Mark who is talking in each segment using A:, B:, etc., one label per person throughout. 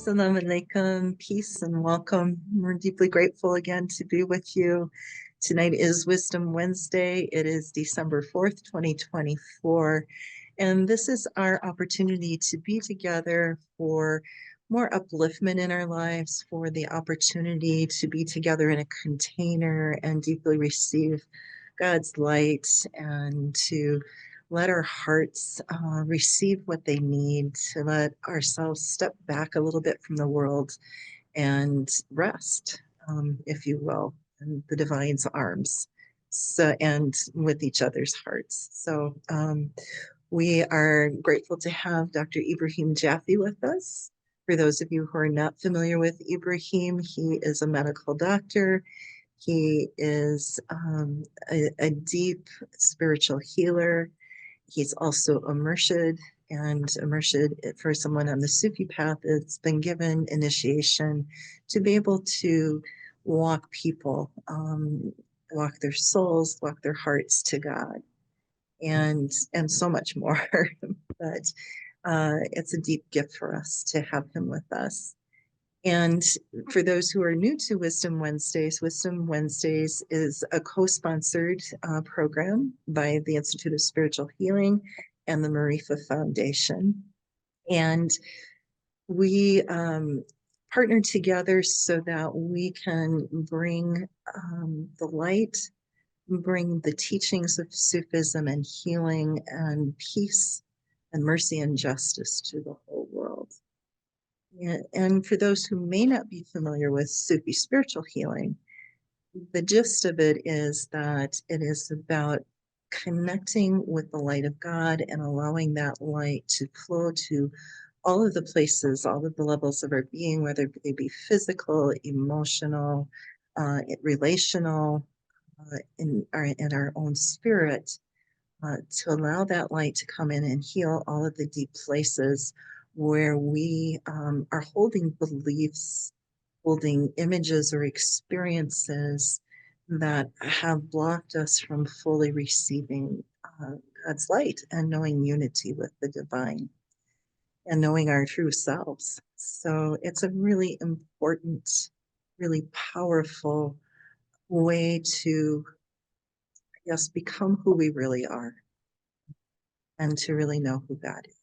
A: Assalamu alaikum, peace and welcome. We're deeply grateful again to be with you. Tonight is Wisdom Wednesday. It is December 4th, 2024. And this is our opportunity to be together for more upliftment in our lives, for the opportunity to be together in a container and deeply receive God's light and to let our hearts receive what they need, to let ourselves step back a little bit from the world and rest, if you will, in the divine's arms. So, and with each other's hearts. So we are grateful to have Dr. Ibrahim Jaffe with us. For those of you who are not familiar with Ibrahim, he is a medical doctor. He is a deep spiritual healer. He's also a murshid, and a murshid, for someone on the Sufi path, it's been given initiation to be able to walk people, walk their souls, walk their hearts to God, and so much more. But it's a deep gift for us to have him with us. And for those who are new to Wisdom Wednesdays is a co-sponsored program by the Institute of Spiritual Healing and the Marifa Foundation. And we partner together so that we can bring the light, bring the teachings of Sufism and healing and peace and mercy and justice to the whole world. And for those who may not be familiar with Sufi spiritual healing, the gist of it is that it is about connecting with the light of God and allowing that light to flow to all of the places, all of the levels of our being, whether they be physical, emotional, relational, in our own spirit, to allow that light to come in and heal all of the deep places where we are holding beliefs, holding images or experiences that have blocked us from fully receiving God's light and knowing unity with the divine and knowing our true selves. So it's a really important, really powerful way to, I guess, become who we really are and to really know who God is.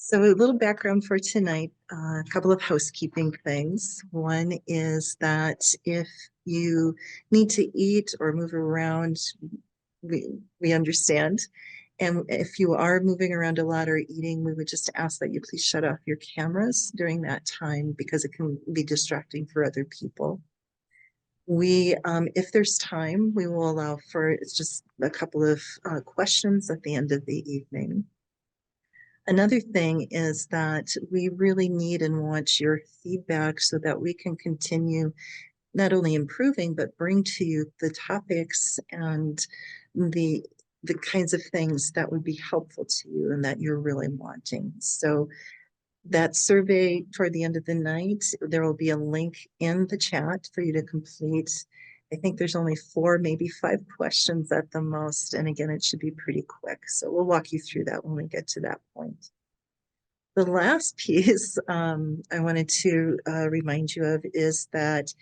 A: So a little background for tonight, a couple of housekeeping things. One is that if you need to eat or move around, we understand. And if you are moving around a lot or eating, we would just ask that you please shut off your cameras during that time because it can be distracting for other people. We, if there's time, we will allow for just a couple of questions at the end of the evening. Another thing is that we really need and want your feedback so that we can continue not only improving, but bring to you the topics and the kinds of things that would be helpful to you and that you're really wanting. So that survey toward the end of the night, there will be a link in the chat for you to complete. I think there's only 4, maybe 5 questions at the most. And again, it should be pretty quick. So we'll walk you through that when we get to that point. The last piece I wanted to remind you of is that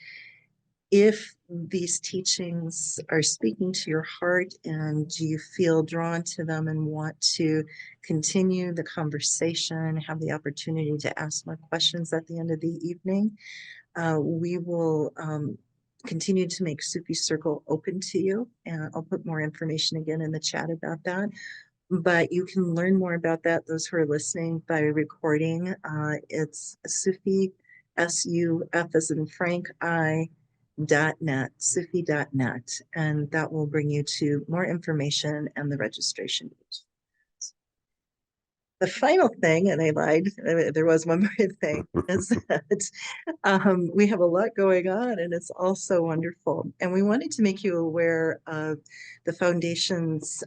A: if these teachings are speaking to your heart and you feel drawn to them and want to continue the conversation, have the opportunity to ask more questions at the end of the evening, we will continue to make Sufi Circle open to you. And I'll put more information again in the chat about that. But you can learn more about that, those who are listening, by recording. It's Sufi, S-U-F as in Frank, I.net, Sufi.net, and that will bring you to more information and the registration page. The final thing, and I lied, there was one more thing, is that we have a lot going on and it's all so wonderful. And we wanted to make you aware of the Foundation's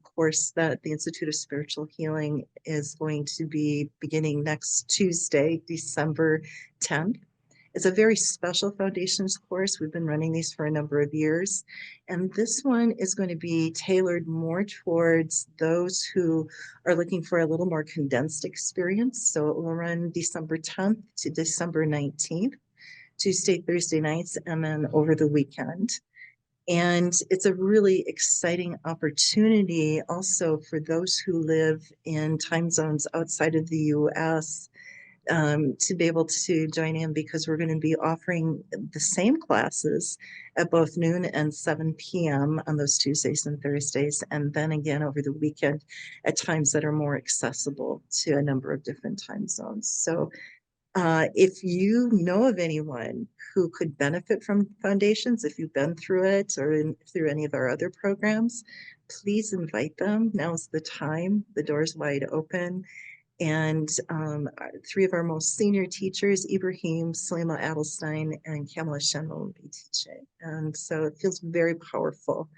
A: course that the Institute of Spiritual Healing is going to be beginning next Tuesday, December 10th. It's a very special foundations course. We've been running these for a number of years. And this one is going to be tailored more towards those who are looking for a little more condensed experience. So it will run December 10th to December 19th, Tuesday, Thursday nights, and then over the weekend. And it's a really exciting opportunity also for those who live in time zones outside of the US, to be able to join in, because we're going to be offering the same classes at both noon and 7 p.m. on those Tuesdays and Thursdays, and then again over the weekend at times that are more accessible to a number of different time zones. So if you know of anyone who could benefit from foundations, if you've been through it or through any of our other programs, please invite them. Now's the time. The door's wide open. And three of our most senior teachers, Ibrahim, Salima Adelstein, and Kamala Shenwell, will be teaching. And so it feels very powerful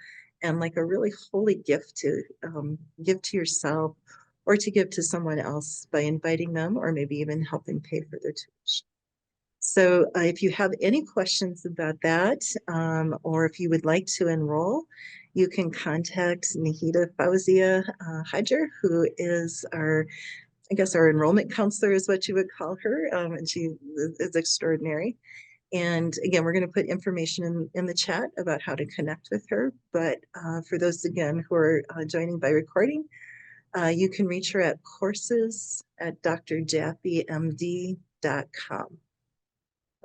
A: and like a really holy gift to give to yourself or to give to someone else by inviting them or maybe even helping pay for their tuition. So if you have any questions about that, or if you would like to enroll, you can contact Nahida Fauzia Hajar, who is our enrollment counselor is what you would call her. And she is extraordinary. And again, we're going to put information in the chat about how to connect with her. But for those, again, who are joining by recording, you can reach her at courses@drjaffemd.com.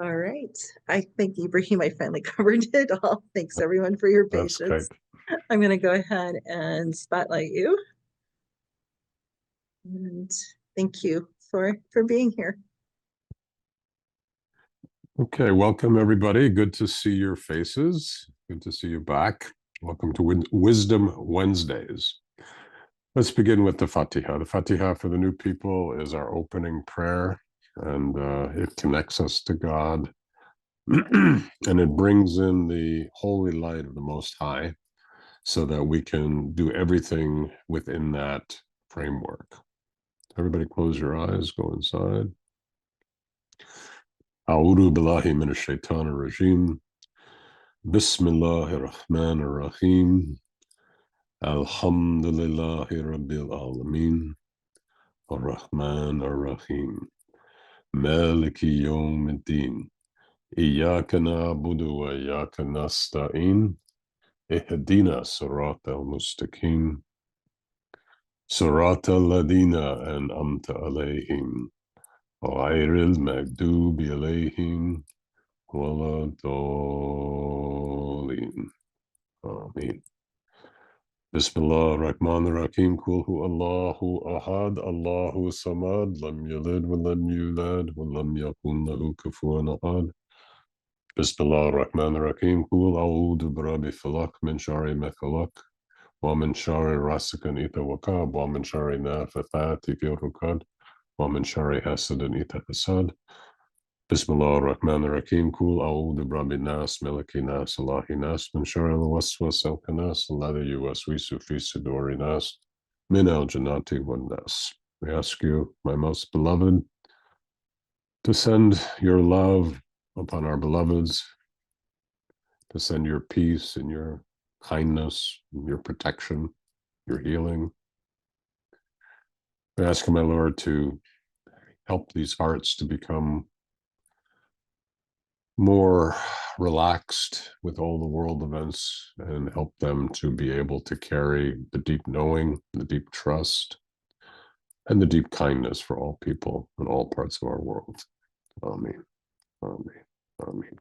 A: All right. I think, Ibrahim, I finally covered it all. Thanks, everyone, for your
B: That's
A: patience.
B: great.
A: I'm going to go ahead and spotlight you. And thank you for being here.
B: Okay, welcome everybody. Good to see your faces. Good to see you back. Welcome to Wisdom Wednesdays. Let's begin with the Fatiha. The Fatiha for the new people is our opening prayer, and it connects us to God, and it brings in the holy light of the Most High so that we can do everything within that framework. Everybody close your eyes, go inside. A'udhu billahi minash shaitanir rajim. Bismillahir rahmanir rahim. Alhamdulillahi rabbil alameen. Ar-Rahman ar-Rahim. Maliki yawmiddin. Iyyaka na'budu wa iyyaka nasta'in. Ihdina siratal mustaqim. Siratal ladina an'amta alayhim. Ghayril maghdubi alayhim. Wala dhalin. Ameen. Bismillah ar-Rahman ar-Rahim. Qul hu Allahu ahad, Allahu samad, lam yalid wa lam yulad, wa lam yakun lahu kufuwan ahad. Bismillah ar-Rahman ar-Rahim. Qul a'udhu birabbi falaq min sharri ma khalaq, wa min sharri rasikin idha waqab, wa min sharri nafathati fil 'uqad, wa min sharri hasidin idha hasad. Bismillah ar-Rahman ar-Rahim. Qul a'udhu birabbin nas, malikin nas, ilahin nas, min sharri al-waswas al-khannas, alladhi yuwaswisu fi suduri nas, min al-jannati wan nas. We ask you, my most beloved, to send your love upon our beloveds, to send your peace and your kindness, and your protection, your healing. We ask you, my Lord, to help these hearts to become more relaxed with all the world events and help them to be able to carry the deep knowing, the deep trust, and the deep kindness for all people in all parts of our world. Amen. Amen. Amen.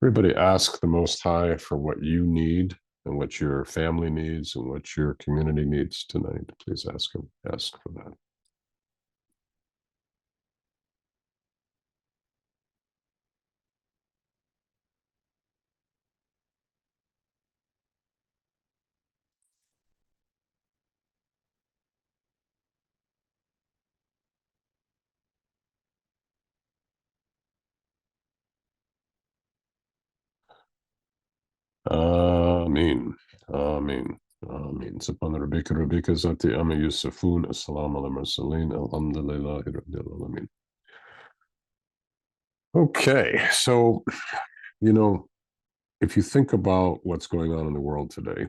B: Everybody ask the Most High for what you need and what your family needs and what your community needs tonight. Please ask him. Ask for that. Amen. Amen. Amen. Subhana rabbika rabbika zati amma yusufun. Assalamu ala mursaleen. Alhamdulillahi rabbil alamin. Okay, so, you know, if you think about what's going on in the world today,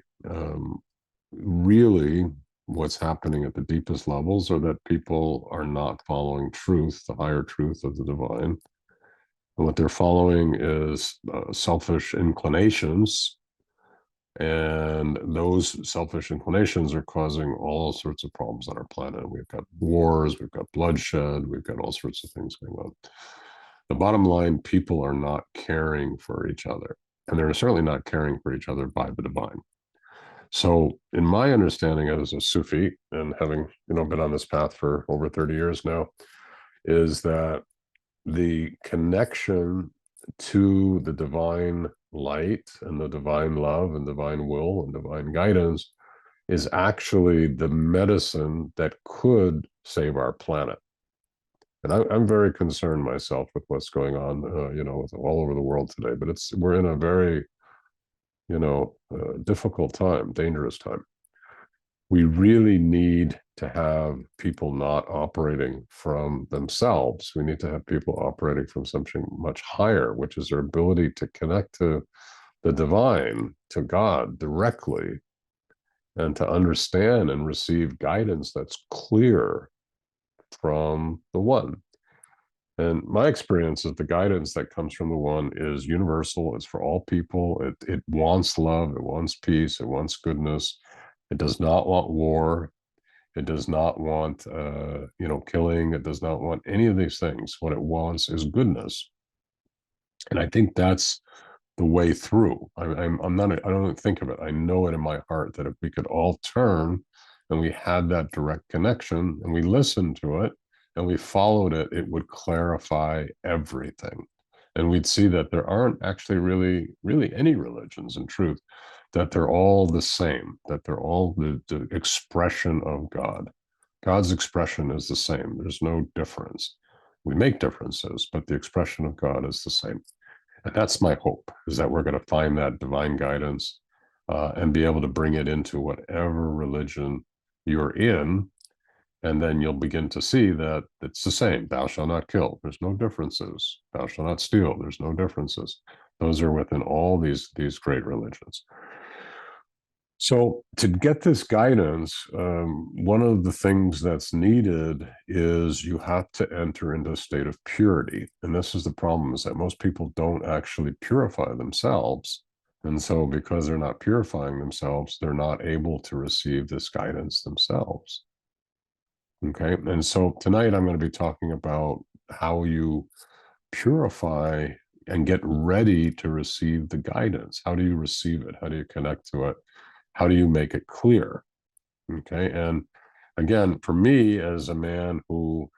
B: really what's happening at the deepest levels are that people are not following truth, the higher truth of the divine. And what they're following is selfish inclinations. And those selfish inclinations are causing all sorts of problems on our planet. We've got wars, we've got bloodshed, we've got all sorts of things going on. The bottom line, people are not caring for each other. And they're certainly not caring for each other by the divine. So, in my understanding as a Sufi, and having been on this path for over 30 years now, is that the connection to the divine light and the divine love and divine will and divine guidance is actually the medicine that could save our planet. And I'm very concerned myself with what's going on, with all over the world today. But we're in a very, difficult time, dangerous time. We really need to have people not operating from themselves. We need to have people operating from something much higher, which is their ability to connect to the divine, to God directly, and to understand and receive guidance that's clear from the one. And my experience is the guidance that comes from the one is universal. It's for all people. It wants love. It wants peace. It wants goodness. It does not want war. It does not want, killing. It does not want any of these things. What it wants is goodness. And I think that's the way through. I'm not, I don't think of it. I know it in my heart that if we could all turn and we had that direct connection and we listened to it and we followed it, it would clarify everything. And we'd see that there aren't actually really any religions in truth, that they're all the same, that they're all the expression of God. God's expression is the same. There's no difference. We make differences, but the expression of God is the same. And that's my hope, is that we're going to find that divine guidance and be able to bring it into whatever religion you're in. And then you'll begin to see that it's the same. Thou shalt not kill. There's no differences. Thou shalt not steal. There's no differences. Those are within all these great religions. So to get this guidance, one of the things that's needed is you have to enter into a state of purity. And this is the problem, is that most people don't actually purify themselves. And so because they're not purifying themselves, they're not able to receive this guidance themselves. Okay. And so tonight I'm going to be talking about how you purify and get ready to receive the guidance. How do you receive it? How do you connect to it? How do you make it clear? Okay. And again, for me, as a man who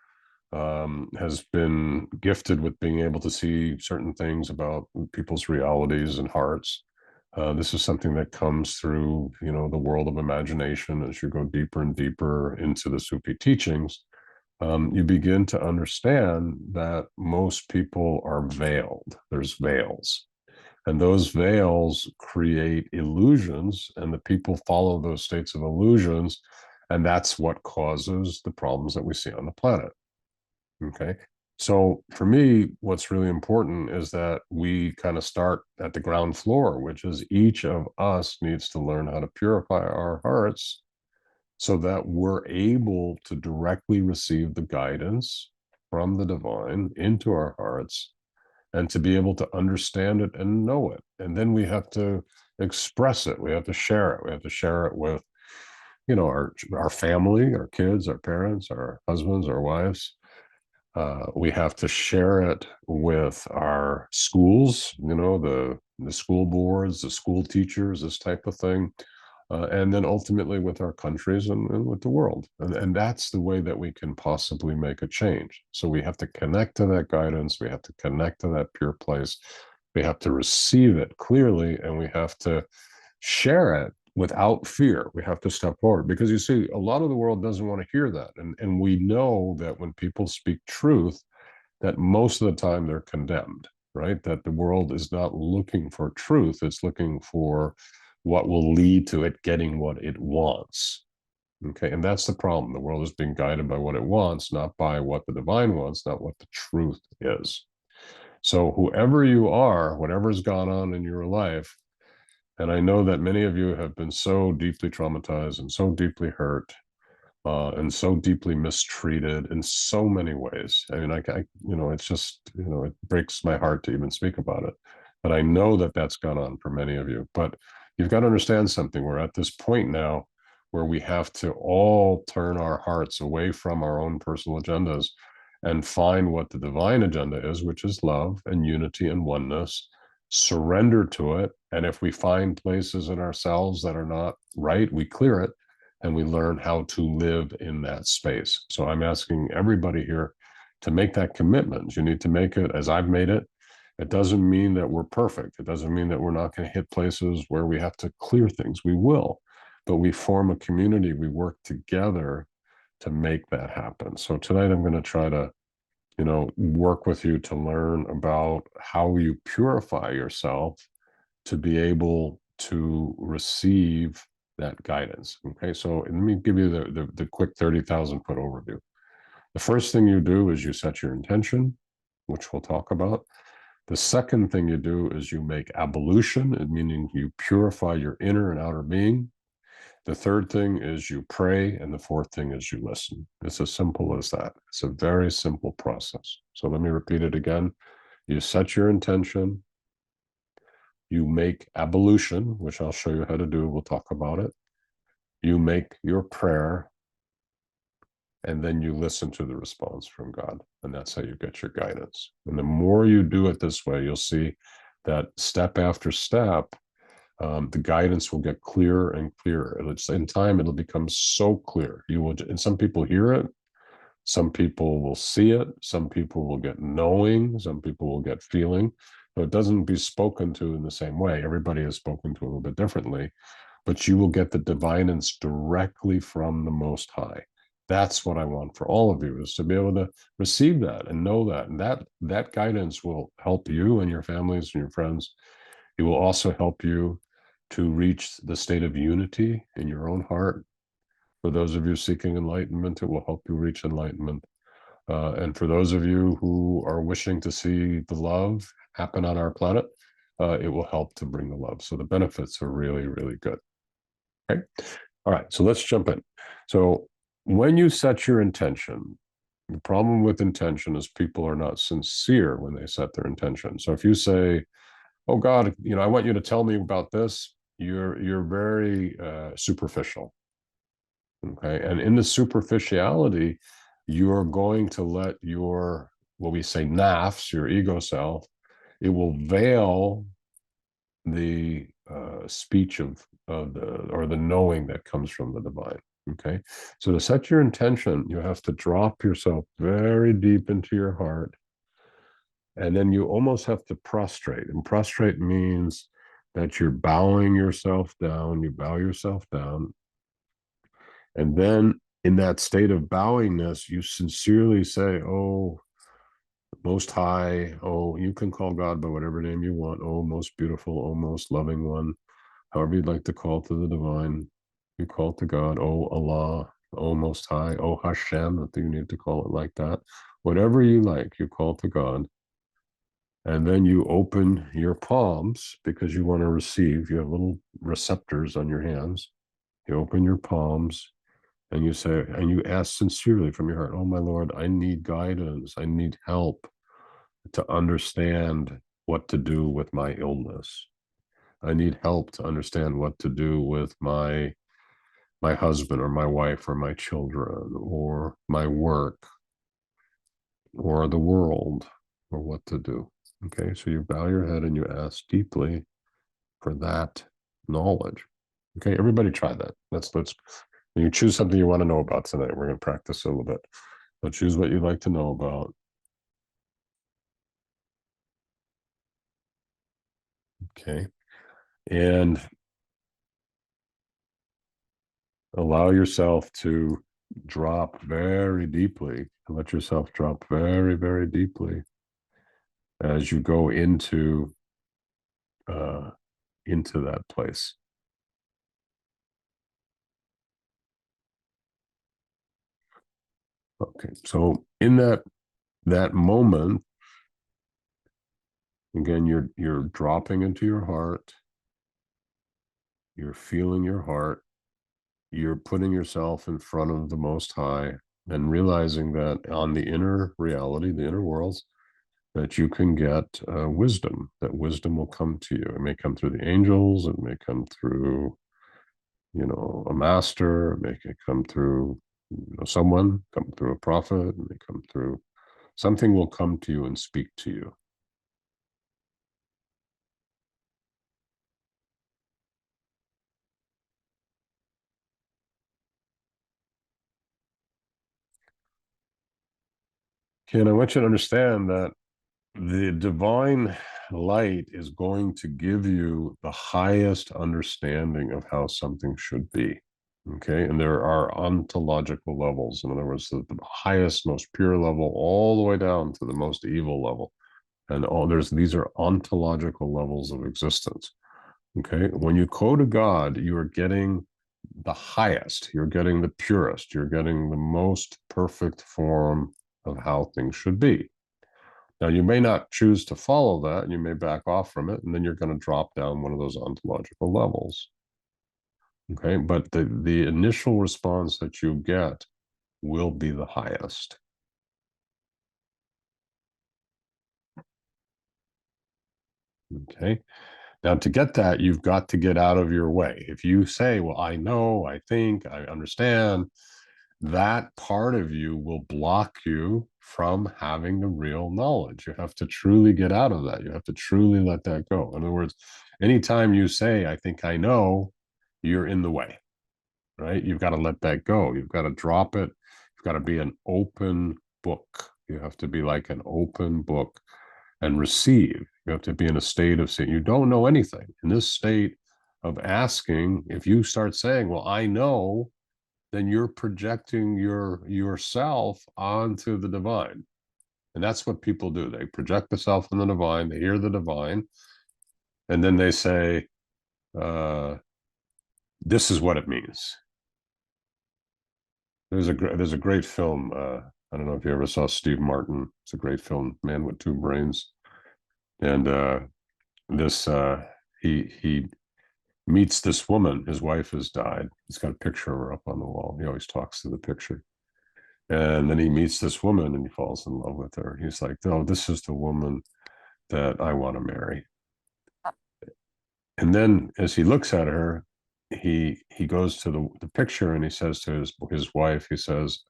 B: has been gifted with being able to see certain things about people's realities and hearts, this is something that comes through, the world of imagination. As you go deeper and deeper into the Sufi teachings, you begin to understand that most people are veiled. There's veils. And those veils create illusions, and the people follow those states of illusions. And that's what causes the problems that we see on the planet. Okay. So for me, what's really important is that we kind of start at the ground floor, which is each of us needs to learn how to purify our hearts so that we're able to directly receive the guidance from the divine into our hearts and to be able to understand it and know it. And then we have to express it. We have to share it. We have to share it with, our family, our kids, our parents, our husbands, our wives. We have to share it with our schools, the school boards, the school teachers, this type of thing. And then ultimately with our countries and with the world. And that's the way that we can possibly make a change. So we have to connect to that guidance. We have to connect to that pure place. We have to receive it clearly, and we have to share it without fear. We have to step forward, because you see, a lot of the world doesn't want to hear that. And we know that when people speak truth, that most of the time they're condemned, right? That the world is not looking for truth. It's looking for what will lead to it getting what it wants. Okay. And that's the problem. The world is being guided by what it wants, not by what the divine wants, not what the truth is. So whoever you are, whatever's gone on in your life, and I know that many of you have been so deeply traumatized and so deeply hurt and so deeply mistreated in so many ways. I mean, it's just, it breaks my heart to even speak about it. But I know that that's gone on for many of you. But you've got to understand something. We're at this point now where we have to all turn our hearts away from our own personal agendas and find what the divine agenda is, which is love and unity and oneness, surrender to it. And if we find places in ourselves that are not right, we clear it and we learn how to live in that space. So I'm asking everybody here to make that commitment. You need to make it as I've made it. It doesn't mean that we're perfect. It doesn't mean that we're not going to hit places where we have to clear things. We will, but we form a community. We work together to make that happen. So tonight I'm going to try to, work with you to learn about how you purify yourself to be able to receive that guidance. Okay, so let me give you the quick 30,000 foot overview. The first thing you do is you set your intention, which we'll talk about. The second thing you do is you make ablution, meaning you purify your inner and outer being. The third thing is you pray, and the fourth thing is you listen. It's as simple as that. It's a very simple process. So let me repeat it again. You set your intention, you make ablution, which I'll show you how to do. We'll talk about it. You make your prayer, and then you listen to the response from God. And that's how you get your guidance. And the more you do it this way, you'll see that step after step, the guidance will get clearer and clearer. In time, it'll become so clear. And some people hear it, some people will see it, some people will get knowing, some people will get feeling. So it doesn't be spoken to in the same way. Everybody is spoken to a little bit differently, but you will get the divinance directly from the Most High. That's what I want for all of you, is to be able to receive that and know that. And that guidance will help you and your families and your friends. It will also help you to reach the state of unity in your own heart. For those of you seeking enlightenment, it will help you reach enlightenment. And for those of you who are wishing to see the love happen on our planet, it will help to bring the love. So the benefits are really, really good. Okay. All right. So let's jump in. So when you set your intention, the problem with intention is people are not sincere when they set their intention. So if you say, "Oh God, I want you to tell me about this," you're very superficial. Okay. And in the superficiality, you're going to let your, what we say, nafs, your ego self, it will veil the speech of the knowing that comes from the divine. Okay. So to set your intention, you have to drop yourself very deep into your heart. And then you almost have to prostrate. And prostrate means that you're bowing yourself down. You bow yourself down. And then in that state of bowingness, you sincerely say, "Oh, Most High, oh, you can call God by whatever name you want. Oh, most beautiful, oh, most loving one, however you'd like to call to the divine. You call to God, oh, Allah, oh, Most High, oh, Hashem, if you need to call it like that. Whatever you like, you call to God. And then you open your palms because you want to receive. You have little receptors on your hands. You open your palms and you say, and you ask sincerely from your heart, "Oh, my Lord, I need guidance. I need help to understand what to do with my illness. I need help to understand what to do with my husband or my wife or my children or my work or the world, or what to do." Okay, so you bow your head and you ask deeply for that knowledge. Okay, everybody try that. Let's you choose something you want to know about tonight. We're going to practice a little bit. So choose what you'd like to know about. Okay. And allow yourself to drop very deeply. Let yourself drop very, very deeply as you go uh, into that place. Okay, so in that moment, Again, you're dropping into your heart. You're feeling your heart. You're putting yourself in front of the Most High and realizing that on the inner reality, the inner worlds, that you can get wisdom, that wisdom will come to you. It may come through the angels. It may come through, a master. It may come through, someone, come through a prophet. It may come through, something will come to you and speak to you. Okay, and I want you to understand that the divine light is going to give you the highest understanding of how something should be. Okay. And there are ontological levels. In other words, the highest, most pure level, all the way down to the most evil level. And these are ontological levels of existence. Okay. When you go to God, you are getting the highest, you're getting the purest, you're getting the most perfect form of how things should be. Now, you may not choose to follow that, and you may back off from it, and then you're going to drop down one of those ontological levels. Okay, but the initial response that you get will be the highest. Okay, now to get that, you've got to get out of your way. If you say, well, I know, I think, I understand, that part of you will block you from having the real knowledge. You have to truly get out of that. You have to truly let that go. In other words, anytime you say, I think I know, you're in the way, right? You've got to let that go. You've got to drop it. You've got to be an open book. You have to be like an open book and receive. You have to be in a state of saying, you don't know anything. In this state of asking, if you start saying, well, I know, then you're projecting yourself onto the divine. And that's what people do. They project the self in the divine, they hear the divine, and then they say, this is what it means. There's a great film. I don't know if you ever saw Steve Martin. It's a great film, Man with Two Brains. And this he meets this woman. His wife has died. He's got a picture of her up on the wall. He always talks to the picture. And then he meets this woman and he falls in love with her. He's like, oh, this is the woman that I want to marry. And then as he looks at her, he goes to the picture and he says to his wife, he says,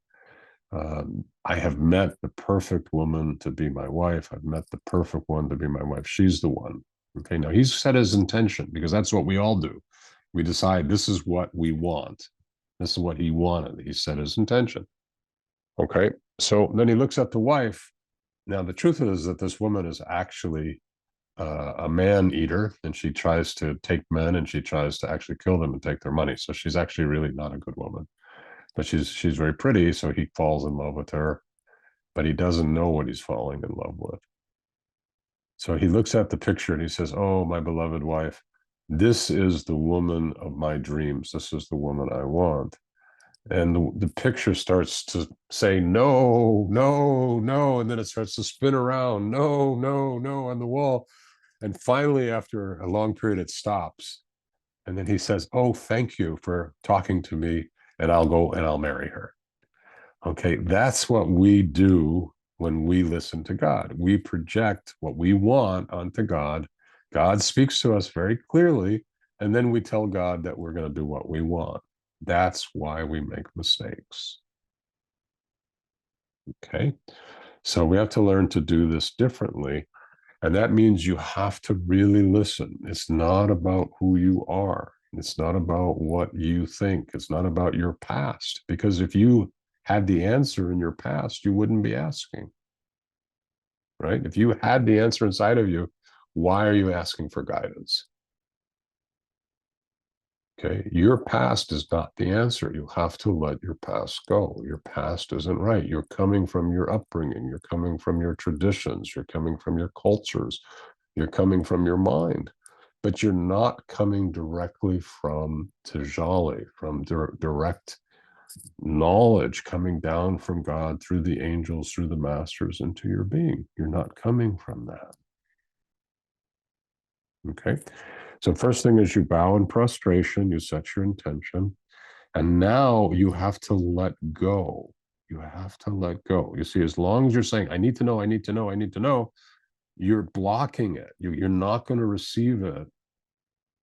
B: I have met the perfect woman to be my wife. I've met the perfect one to be my wife. She's the one. Okay, now he's set his intention because that's what we all do. We decide this is what we want. This is what he wanted. He set his intention. Okay, so then he looks at the wife. Now, the truth is that this woman is actually a man eater, and she tries to take men and she tries to actually kill them and take their money. So she's actually really not a good woman, but she's very pretty. So he falls in love with her, but he doesn't know what he's falling in love with. So he looks at the picture and he says, "Oh, my beloved wife, this is the woman of my dreams. This is the woman I want." And the picture starts to say no, no, no, and then it starts to spin around, no, no, no, on the wall. And finally, after a long period, it stops. And then he says, oh, thank you for talking to me, and I'll go and I'll marry her. Okay, that's what we do when we listen to God. We project what we want onto God. God speaks to us very clearly, and then we tell God that we're going to do what we want. That's why we make mistakes. Okay, so we have to learn to do this differently. And that means you have to really listen. It's not about who you are. It's not about what you think. It's not about your past. Because if you had the answer in your past, you wouldn't be asking, right? If you had the answer inside of you, why are you asking for guidance? Okay, your past is not the answer. You have to let your past go. Your past isn't right. You're coming from your upbringing. You're coming from your traditions. You're coming from your cultures. You're coming from your mind. But you're not coming directly from Tajali, from direct knowledge coming down from God through the angels, through the masters into your being. You're not coming from that. Okay. So first thing is you bow in prostration, you set your intention, and now you have to let go. You have to let go. You see, as long as you're saying, I need to know, I need to know, I need to know, you're blocking it. You're not going to receive it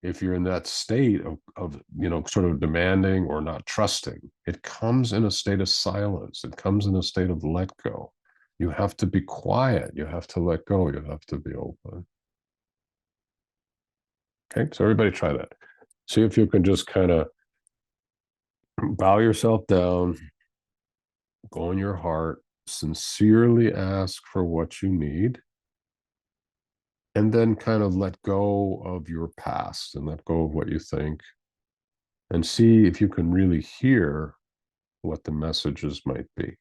B: if you're in that state of sort of demanding or not trusting. It comes in a state of silence. It comes in a state of let go. You have to be quiet. You have to let go. You have to be open. Okay, so everybody try that. See if you can just kind of bow yourself down, go in your heart, sincerely ask for what you need, and then kind of let go of your past and let go of what you think, and see if you can really hear what the messages might be.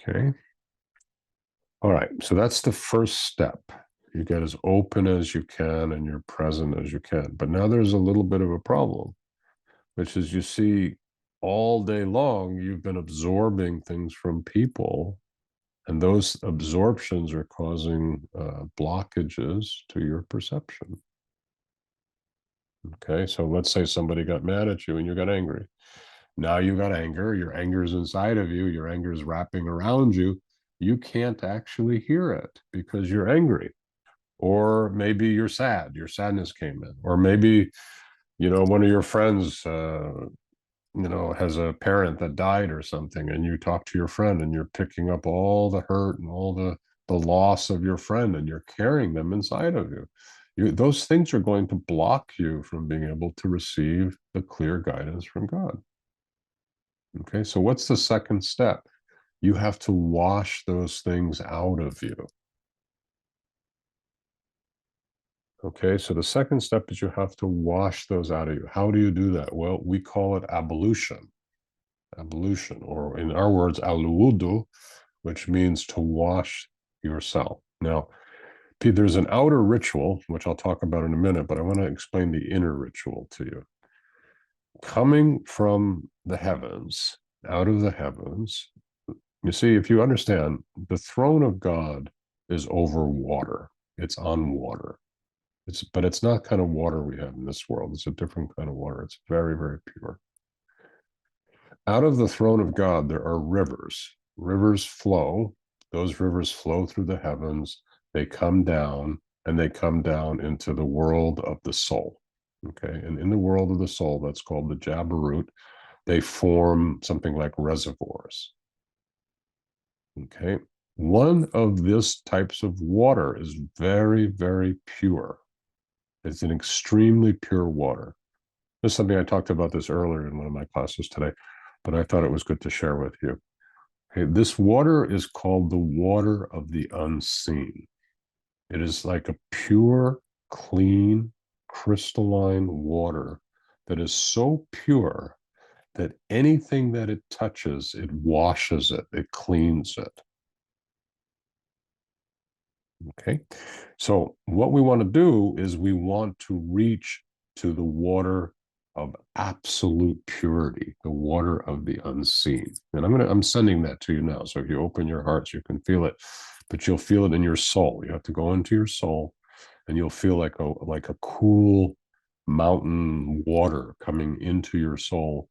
B: Okay. All right. So that's the first step. You get as open as you can and you're present as you can. But now there's a little bit of a problem, which is you see, all day long, you've been absorbing things from people, and those absorptions are causing blockages to your perception. Okay. So let's say somebody got mad at you and you got angry. Now you got anger, your anger is inside of you, your anger is wrapping around you. You can't actually hear it because you're angry. Or maybe you're sad, your sadness came in. Or maybe, one of your friends, has a parent that died or something, and you talk to your friend and you're picking up all the hurt and all the loss of your friend, and you're carrying them inside of you. Those things are going to block you from being able to receive the clear guidance from God. Okay, so what's the second step? You have to wash those things out of you. Okay, so the second step is you have to wash those out of you. How do you do that? Well, we call it ablution. Ablution, or in our words, aluwudu, which means to wash yourself. Now, there's an outer ritual, which I'll talk about in a minute, but I want to explain the inner ritual to you. Coming from the heavens, out of the heavens, you see, if you understand, the throne of God is over water. It's on water. But it's not kind of water we have in this world. It's a different kind of water. It's very, very pure. Out of the throne of God, there are rivers. Rivers flow. Those rivers flow through the heavens. They come down, and they come down into the world of the soul. Okay. And in the world of the soul, that's called the Jabarut, they form something like reservoirs. Okay. One of these types of water is very, very pure. It's an extremely pure water. This is something I talked about this earlier in one of my classes today, but I thought it was good to share with you. Okay, this water is called the water of the unseen. It is like a pure, clean, crystalline water that is so pure that anything that it touches, it washes it, it cleans it. Okay. So what we want to do is we want to reach to the water of absolute purity, the water of the unseen. And I'm sending that to you now. So if you open your hearts, you can feel it, but you'll feel it in your soul. You have to go into your soul, and you'll feel like a cool mountain water coming into your soul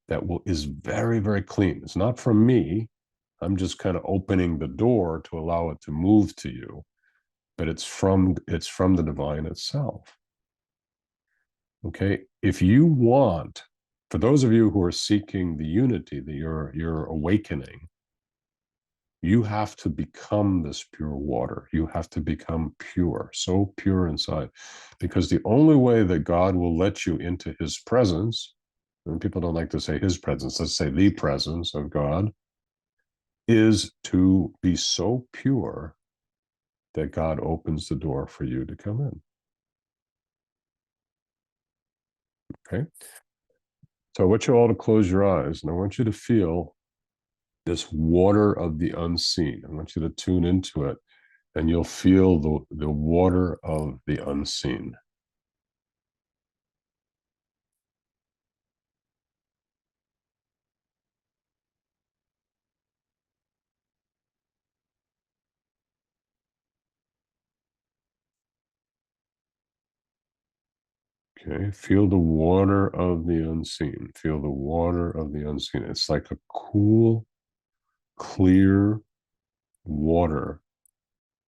B: that is very, very clean. It's not from me. I'm just kind of opening the door to allow it to move to you, but it's from the divine itself. Okay, if you want, for those of you who are seeking the unity that you're awakening, you have to become this pure water. You have to become pure, so pure inside, because the only way that God will let you into his presence, and people don't like to say his presence, let's say the presence of God, is to be so pure that God opens the door for you to come in. Okay. So I want you all to close your eyes, and I want you to feel this water of the unseen. I want you to tune into it, and you'll feel the water of the unseen. Okay, feel the water of the unseen. Feel the water of the unseen. It's like a cool, clear water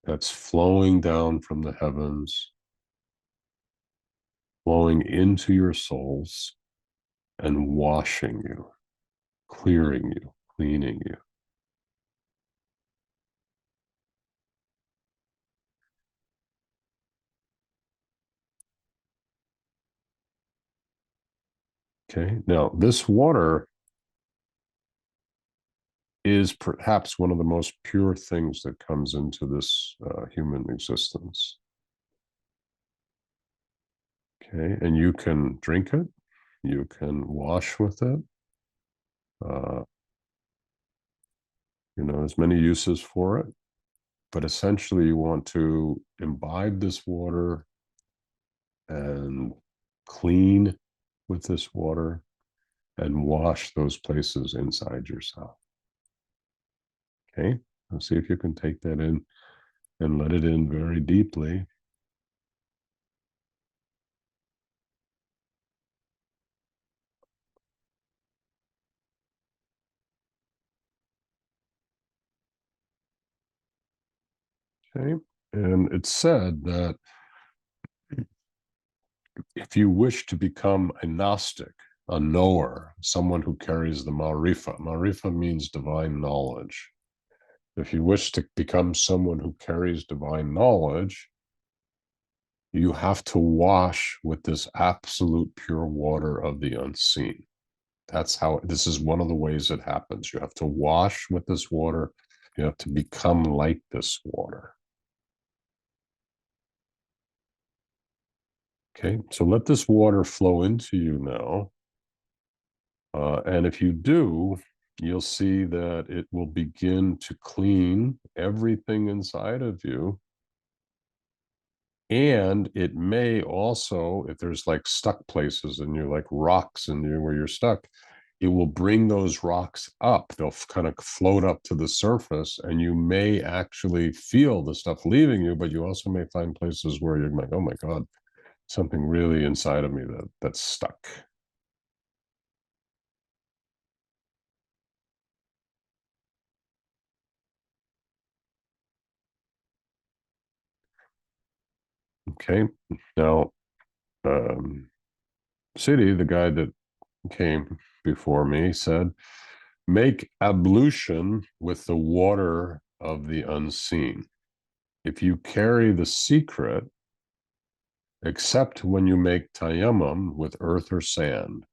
B: that's flowing down from the heavens, flowing into your souls and washing you, clearing you, cleaning you. Okay, now this water is perhaps one of the most pure things that comes into this human existence. Okay, and you can drink it, you can wash with it. Uh, there's many uses for it, but essentially you want to imbibe this water and clean with this water and wash those places inside yourself. Okay, let's see if you can take that in and let it in very deeply. Okay, and it's said that if you wish to become a Gnostic, a knower, someone who carries the Marifa means divine knowledge. If you wish to become someone who carries divine knowledge, you have to wash with this absolute pure water of the unseen. This is one of the ways it happens. You have to wash with this water. You have to become like this water. Okay, so let this water flow into you now. And if you do, you'll see that it will begin to clean everything inside of you. And it may also, if there's like stuck places and you're like rocks and you where you're stuck, it will bring those rocks up. They'll kind of float up to the surface, and you may actually feel the stuff leaving you, but you also may find places where you're like, oh my God, something really inside of me that's stuck. Okay. Now, City, the guy that came before me, said, make ablution with the water of the unseen. If you carry the secret, except when you make tayammum with earth or sand,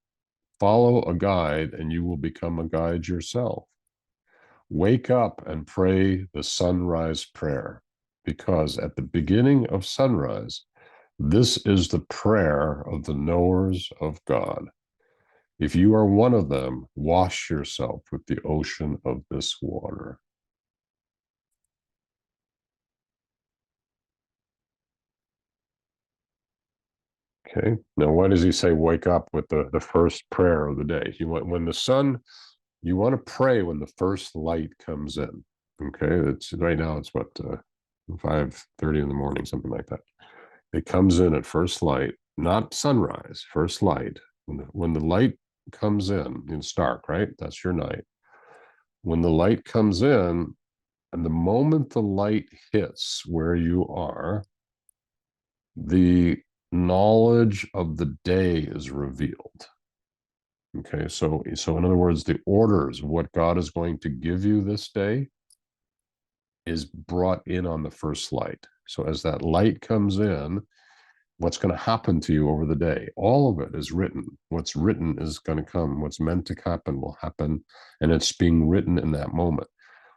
B: follow a guide and you will become a guide yourself. Wake up and pray the sunrise prayer, because at the beginning of sunrise, this is the prayer of the knowers of God. If you are one of them, wash yourself with the ocean of this water. Okay. Now, why does he say wake up with the first prayer of the day? When the sun, you want to pray when the first light comes in. Okay. It's right now. It's what 5:30 in the morning, something like that. It comes in at first light, not sunrise. First light. When the light comes in, it's dark, right? That's your night. When the light comes in, and the moment the light hits where you are, the knowledge of the day is revealed. Okay, so in other words, the orders of what God is going to give you this day is brought in on the first light. So as that light comes in, what's going to happen to you over the day, all of it is written. What's written is going to come. What's meant to happen will happen, and it's being written in that moment.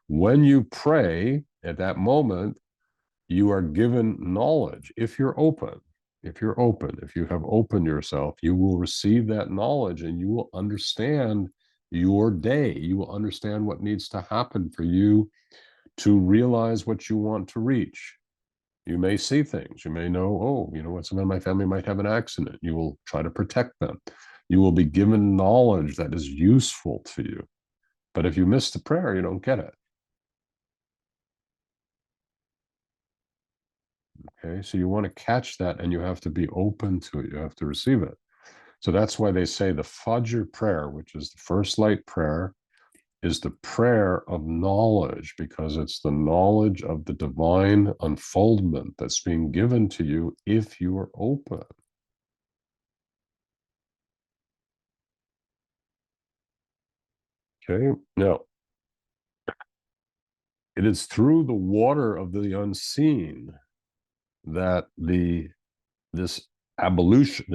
B: When you pray at that moment, you are given knowledge if you're open. if you're open, if you have opened yourself, you will receive that knowledge and you will understand your day. You will understand what needs to happen for you to realize what you want to reach. You may see things. You may know, oh, you know what, someone in my family might have an accident. You will try to protect them. You will be given knowledge that is useful to you. But if you miss the prayer, you don't get it. Okay, so you want to catch that and you have to be open to it. You have to receive it. So that's why they say the Fajr prayer, which is the first light prayer, is the prayer of knowledge, because it's the knowledge of the divine unfoldment that's being given to you if you are open. Okay, now it is through the water of the unseen that this ablution,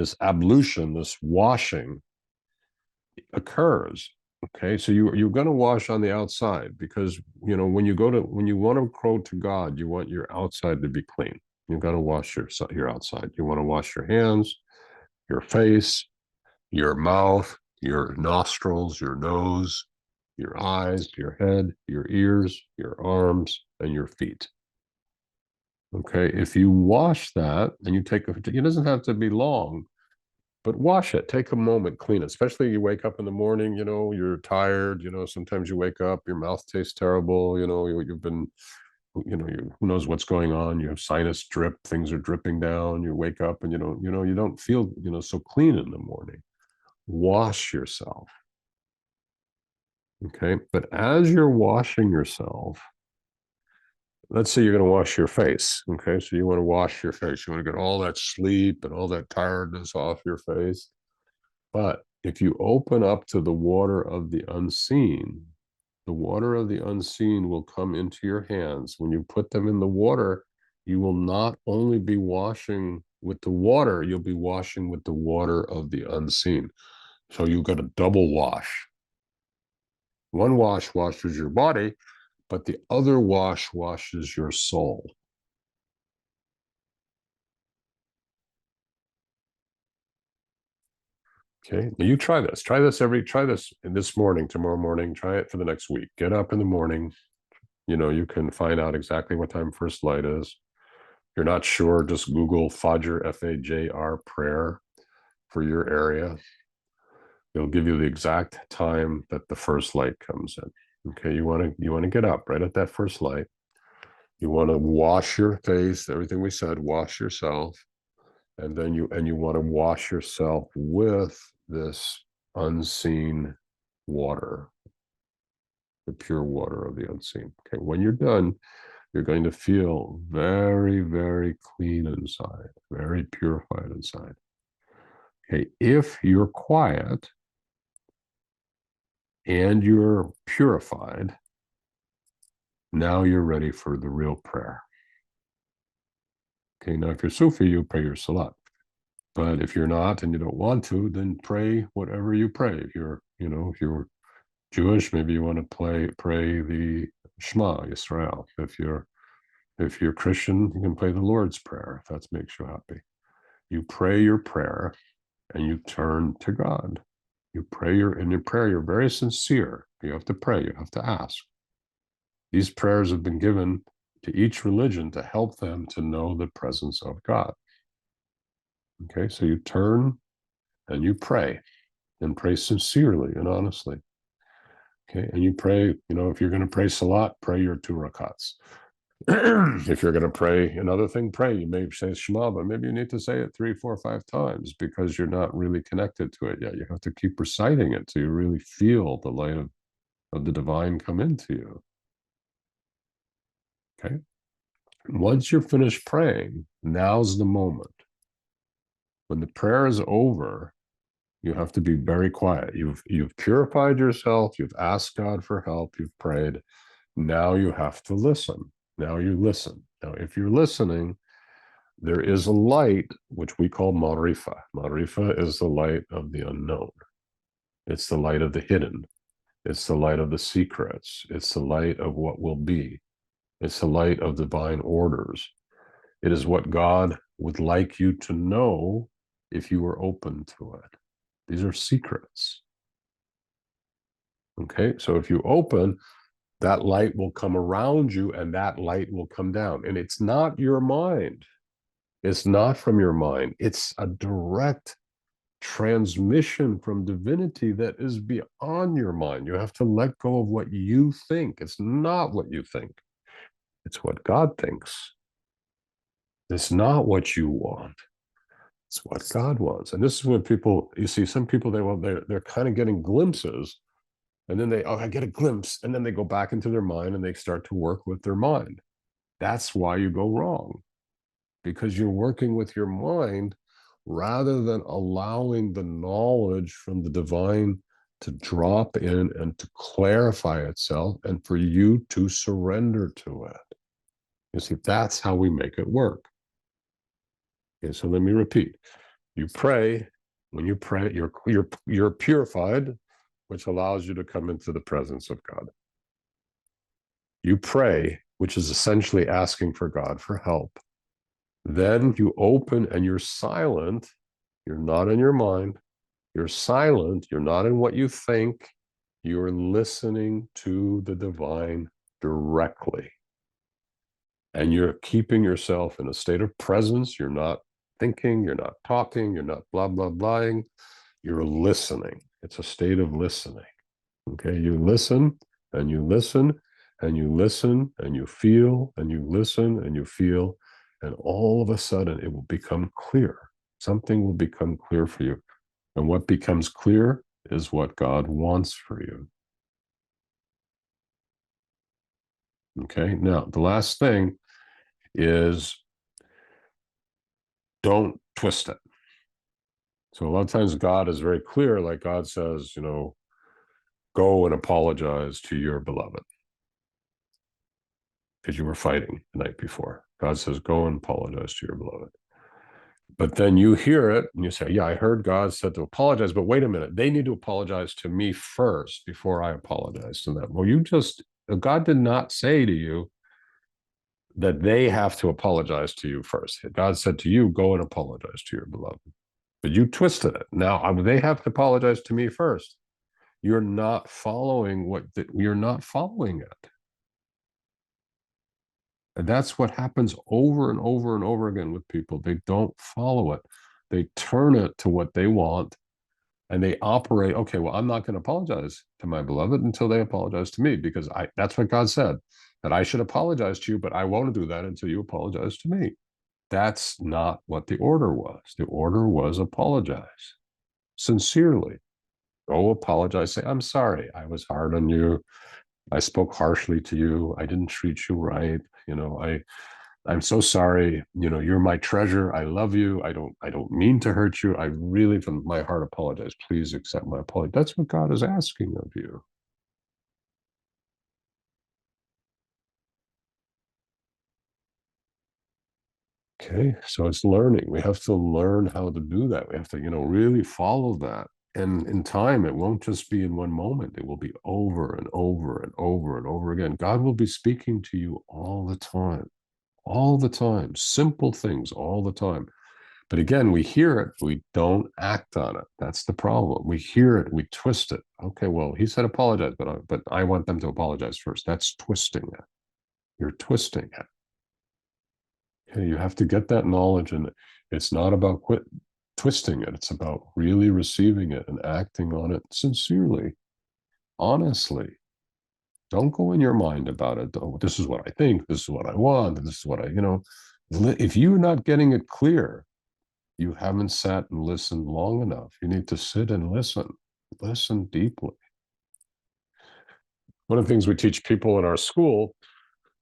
B: this washing occurs. Okay, so you're going to wash on the outside, because when you want to go to God, you want your outside to be clean. You've got to wash your outside. You want to wash your hands, your face, your mouth, your nostrils, your nose, your eyes, your head, your ears, your arms, and your feet. Okay, if you wash that and it doesn't have to be long, but wash it. Take a moment, clean it. Especially you wake up in the morning, you're tired, sometimes you wake up, your mouth tastes terrible, you've been, who knows what's going on. You have sinus drip, things are dripping down. You wake up and you don't feel, so clean in the morning. Wash yourself. Okay. But as you're washing yourself, let's say you're going to wash your face. Okay. So you want to wash your face. You want to get all that sleep and all that tiredness off your face. But if you open up to the water of the unseen will come into your hands. When you put them in the water, you will not only be washing with the water, you'll be washing with the water of the unseen. So you've got a double wash. One wash washes your body, but the other wash washes your soul. Okay, now you try this. Try this this morning, tomorrow morning. Try it for the next week. Get up in the morning. You can find out exactly what time first light is. If you're not sure, just Google Fajr, F-A-J-R, prayer for your area. It'll give you the exact time that the first light comes in. Okay, you want to get up right at that first light. You want to wash your face, everything we said, wash yourself. And then you want to wash yourself with this unseen water, the pure water of the unseen. Okay, when you're done, you're going to feel very, very clean inside, very purified inside. Okay, if you're quiet and you're purified, now you're ready for the real prayer. Okay, now if you're Sufi, you pray your salat. But if you're not and you don't want to, then pray whatever you pray. If you're Jewish, maybe you want to pray the Shema Yisrael. If you're Christian, you can pray the Lord's Prayer if that makes you happy. You pray your prayer and you turn to God. You pray in your prayer, you're very sincere. You have to pray, you have to ask. These prayers have been given to each religion to help them to know the presence of God. Okay, so you turn and you pray, and pray sincerely and honestly. Okay, and you pray, if you're going to pray Salat, pray your 2 rakats. If you're going to pray another thing, pray. You may say Shema, but maybe you need to say it 3, 4, 5 times because you're not really connected to it yet. You have to keep reciting it so you really feel the light of the divine come into you. Okay. Once you're finished praying, now's the moment. When the prayer is over, you have to be very quiet. You've purified yourself. You've asked God for help. You've prayed. Now you have to listen. Now you listen. Now, if you're listening, there is a light, which we call Marifa. Marifa is the light of the unknown. It's the light of the hidden. It's the light of the secrets. It's the light of what will be. It's the light of divine orders. It is what God would like you to know if you were open to it. These are secrets. Okay, so if you open, that light will come around you and that light will come down. And it's not your mind. It's not from your mind. It's a direct transmission from divinity that is beyond your mind. You have to let go of what you think. It's not what you think. It's what God thinks. It's not what you want. It's what God wants. And this is when people, you see, some people, they're kind of getting glimpses, and then I get a glimpse, and then they go back into their mind and they start to work with their mind. That's why you go wrong, because you're working with your mind rather than allowing the knowledge from the divine to drop in and to clarify itself and for you to surrender to it. You see, that's how we make it work. Okay, so let me repeat. You pray. When you pray, you're purified, which allows you to come into the presence of God. You pray, which is essentially asking for God for help. Then you open and you're silent. You're not in your mind. You're silent. You're not in what you think. You're listening to the divine directly. And you're keeping yourself in a state of presence. You're not thinking. You're not talking. You're not blah, blah, blahing. You're listening. It's a state of listening. Okay, you listen and you listen and you listen and you feel and you listen and you feel, and all of a sudden it will become clear. Something will become clear for you. And what becomes clear is what God wants for you. Okay, now the last thing is don't twist it. So a lot of times God is very clear, like God says, go and apologize to your beloved because you were fighting the night before. God says, go and apologize to your beloved. But then you hear it and you say, yeah, I heard God said to apologize, but wait a minute, they need to apologize to me first before I apologize to them. Well, God did not say to you that they have to apologize to you first. God said to you, go and apologize to your beloved. But you twisted it. Now they have to apologize to me first. You're not following you're not following it. And that's what happens over and over and over again with people. They don't follow it. They turn it to what they want and they operate. Okay, well, I'm not going to apologize to my beloved until they apologize to me, because that's what God said, that I should apologize to you, but I won't do that until you apologize to me. That's not what the order was. The order was apologize sincerely. Go apologize. Say, I'm sorry. I was hard on you. I spoke harshly to you. I didn't treat you right. I'm so sorry. You're my treasure. I love you. I don't mean to hurt you. I really, from my heart, apologize. Please accept my apology. That's what God is asking of you. Okay, so it's learning. We have to learn how to do that. We have to, really follow that. And in time, it won't just be in one moment. It will be over and over and over and over again. God will be speaking to you all the time, simple things all the time. But again, we hear it, we don't act on it. That's the problem. We hear it, we twist it. Okay, well, he said apologize, but I want them to apologize first. That's twisting it. You're twisting it. Okay, you have to get that knowledge, and it's not about twisting it. It's about really receiving it and acting on it sincerely, honestly. Don't go in your mind about it. Oh, this is what I think. This is what I want. This is what if you're not getting it clear, you haven't sat and listened long enough. You need to sit and listen deeply. One of the things we teach people in our school,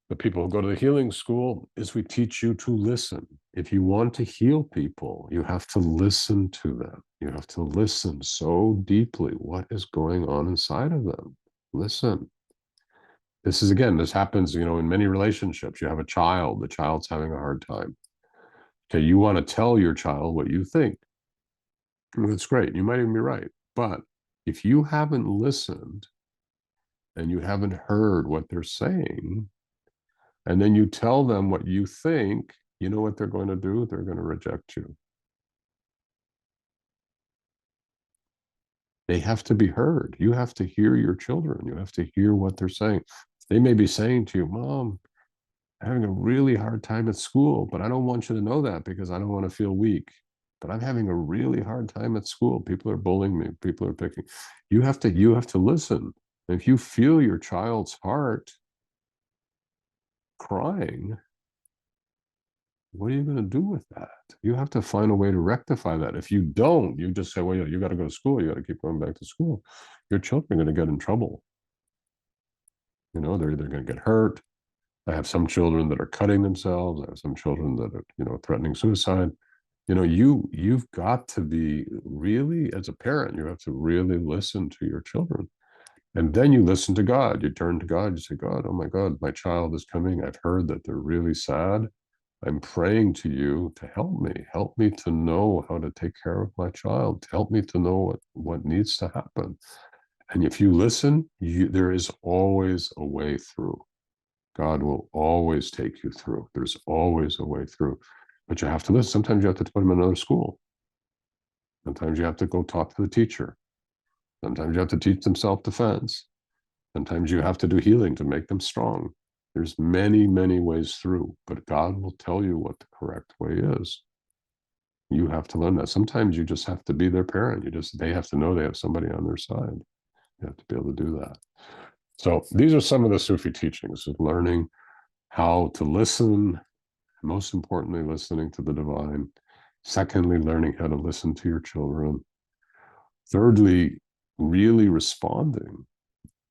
B: the people who go to the healing school, is we teach you to listen. If you want to heal people, you have to listen to them. You have to listen so deeply. What is going on inside of them? Listen. This happens, in many relationships. You have a child, the child's having a hard time. Okay, you want to tell your child what you think. That's great. You might even be right. But if you haven't listened and you haven't heard what they're saying, and then you tell them what you think, you know what they're going to do? They're going to reject you. They have to be heard. You have to hear your children. You have to hear what they're saying. They may be saying to you, Mom, I'm having a really hard time at school, but I don't want you to know that because I don't want to feel weak. But I'm having a really hard time at school. People are bullying me. People are picking. You have to listen. If you feel your child's heart crying, what are you going to do with that? You have to find a way to rectify that. If you don't, you just say, well, you got to go to school. You got to keep going back to school. Your children are going to get in trouble. You know, they're either going to get hurt. I have some children that are cutting themselves. I have some children that are, threatening suicide. You've got to be really, as a parent, you have to really listen to your children. And then you listen to God. You turn to God. You say, God, oh my God, my child is coming. I've heard that they're really sad. I'm praying to you to help me. Help me to know how to take care of my child. Help me to know what needs to happen. And if you listen, there is always a way through. God will always take you through. There's always a way through. But you have to listen. Sometimes you have to put them in another school. Sometimes you have to go talk to the teacher. Sometimes you have to teach them self-defense. Sometimes you have to do healing to make them strong. There's many, many ways through, but God will tell you what the correct way is. You have to learn that. Sometimes you just have to be their parent. They have to know they have somebody on their side. You have to be able to do that. So these are some of the Sufi teachings of learning how to listen, most importantly, listening to the divine. Secondly, learning how to listen to your children. Thirdly, really responding,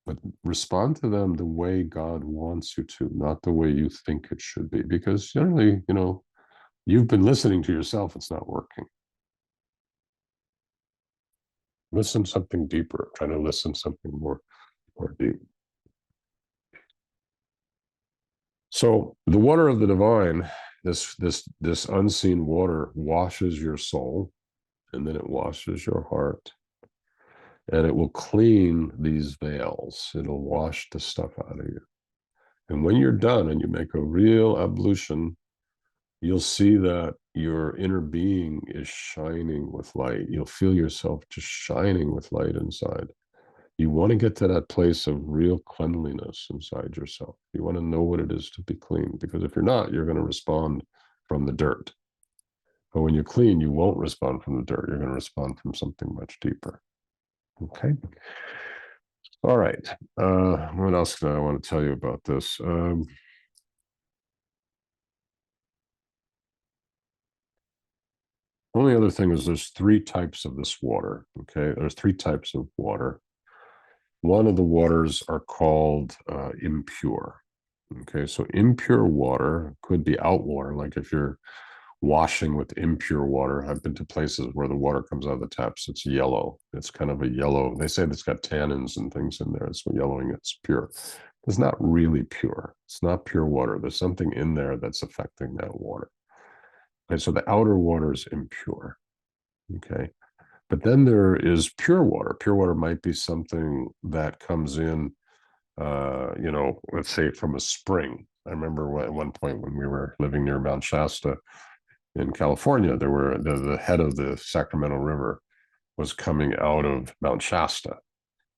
B: but respond to them the way God wants you to, not the way you think it should be. Because generally, you've been listening to yourself, it's not working. Listen something deeper, try to listen something more deep. So the water of the divine, this unseen water washes your soul, and then it washes your heart, and it will clean these veils. It'll wash the stuff out of you. And when you're done and you make a real ablution, you'll see that your inner being is shining with light. You'll feel yourself just shining with light inside. You want to get to that place of real cleanliness inside yourself. You want to know what it is to be clean, because if you're not, you're going to respond from the dirt. But when you're clean, you won't respond from the dirt. You're going to respond from something much deeper. Okay. All right. What else do I want to tell you about this? Only other thing is there's three types of this water. Okay. There's three types of water. One of the waters are called impure. Okay. So impure water could be out water. Like if you're washing with impure water, I've been to places where the water comes out of the taps, it's yellow. It's kind of a yellow. They say it's got tannins and things in there. It's yellowing. It's pure. It's not really pure. It's not pure water. There's something in there that's affecting that water. Okay, so the outer water is impure. Okay. But then there is pure water. Pure water might be something that comes in, let's say from a spring. I remember at one point when we were living near Mount Shasta in California, there were the head of the Sacramento River was coming out of Mount Shasta.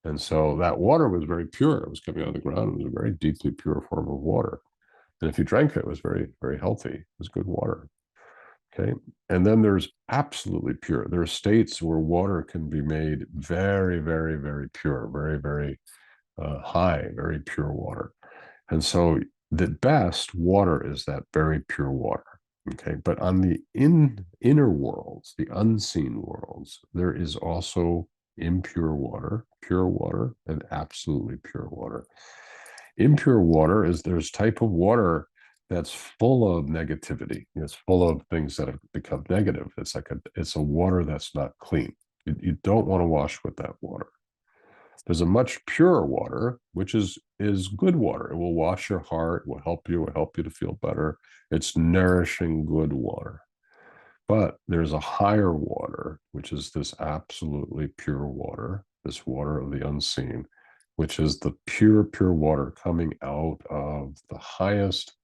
B: And so that water was very pure. It was coming out of the ground. It was a very deeply pure form of water. And if you drank it, it was very, very healthy. It was good water. Okay. And then there's absolutely pure. There are states where water can be made very, very, very pure, very, very high, very pure water. And so the best water is that very pure water. Okay. But on the inner worlds, the unseen worlds, there is also impure water, pure water, and absolutely pure water. Impure water is there's type of water that's full of negativity. It's full of things that have become negative. It's a water that's not clean. You don't want to wash with that water. There's a much purer water, which is good water. It will wash your heart, will help you to feel better. It's nourishing, good water. But there's a higher water, which is this absolutely pure water, this water of the unseen, which is the pure water coming out of the highest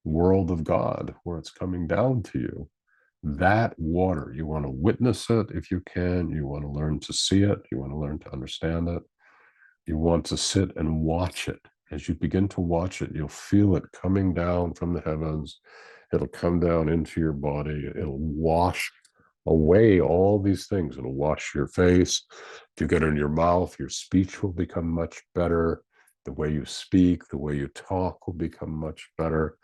B: world of God, where it's coming down to you. That water, you want to witness it if you can. You want to learn to see it. You want to learn to understand it. You want to sit and watch it. As you begin to watch it, you'll feel it coming down from the heavens. It'll come down into your body. It'll wash away all these things. It'll wash your face. If you get it in your mouth, your speech will become much better. The way you speak, the way you talk will become much better.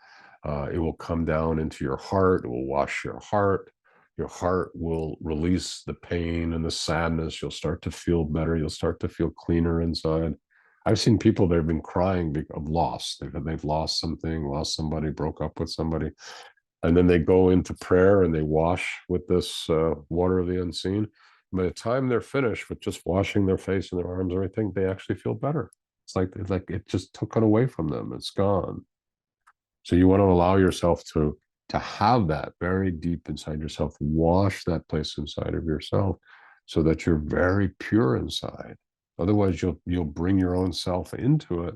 B: It will come down into your heart. It will wash your heart. Your heart will release the pain and the sadness. You'll start to feel better. You'll start to feel cleaner inside. I've seen people that have been crying of loss. They've lost something, lost somebody, broke up with somebody. And then they go into prayer and they wash with this water of the unseen. By the time they're finished with just washing their face and their arms and everything, they actually feel better. It's like it just took it away from them. It's gone. So you want to allow yourself to have that very deep inside yourself, wash that place inside of yourself so that you're very pure inside. Otherwise, you'll bring your own self into it.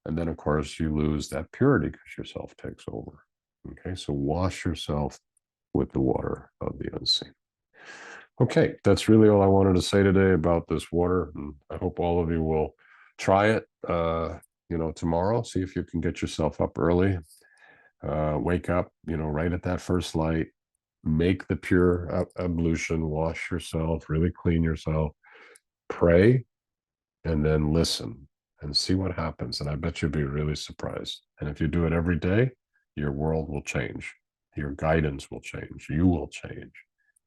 B: And then, of course, you lose that purity because your self takes over. Okay, so wash yourself with the water of the unseen. Okay, that's really all I wanted to say today about this water. And I hope all of you will try it, tomorrow. See if you can get yourself up early. Wake up, right at that first light. Make the pure ablution, wash yourself, really clean yourself, pray, and then listen and see what happens. And I bet you'll be really surprised. And if you do it every day, your world will change. Your guidance will change. You will change.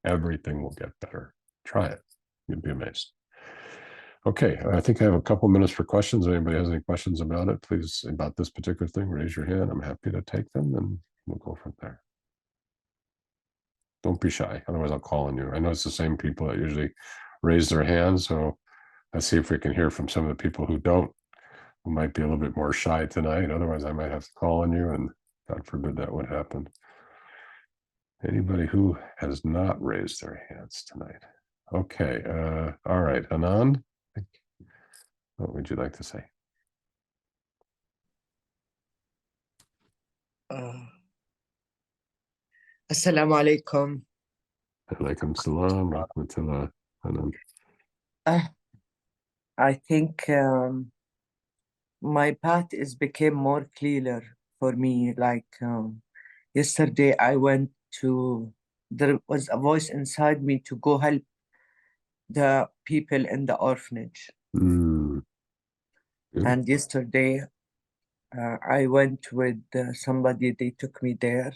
B: Everything will get better. Try it. You'll be amazed. Okay, I think I have a couple minutes for questions. If anybody has any questions about it, please, about this particular thing, raise your hand. I'm happy to take them, and we'll go from there. Don't be shy. Otherwise, I'll call on you. I know it's the same people that usually raise their hands. So let's see if we can hear from some of the people who don't, who might be a little bit more shy tonight. Otherwise, I might have to call on you, and God forbid that would happen. Anybody who has not raised their hands tonight? Okay. All right. Anand, what would you like to say?
C: Assalamu alaikum.
B: Alaikum salam, rahmatullah. Anand.
C: I think my path is became more clearer for me. Like yesterday, there was a voice inside me to go help the people in the orphanage.
B: Mm.
C: And yesterday, I went with somebody, they took me there,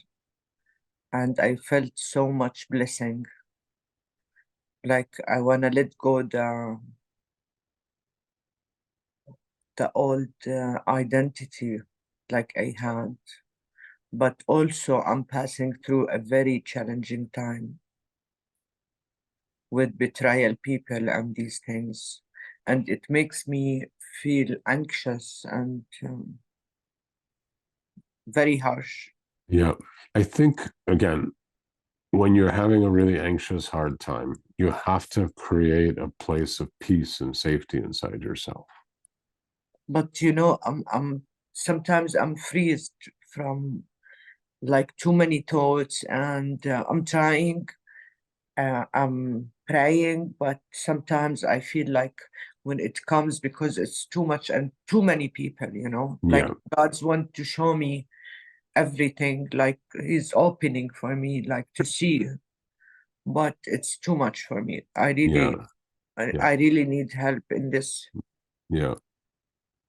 C: and I felt so much blessing. Like I want to let go the old identity like I had, but also I'm passing through a very challenging time with betrayal people and these things, and it makes me feel anxious and very harsh.
B: Yeah, I think, again, when you're having a really anxious, hard time, you have to create a place of peace and safety inside yourself.
C: But I'm sometimes I'm freezed from like too many thoughts, and I'm trying, I'm praying, but sometimes I feel like when it comes, because it's too much and too many people, like
B: Yeah.
C: God's want to show me everything, like he's opening for me, like to see, but it's too much for me. I
B: Yeah.
C: really need help in this.
B: Yeah.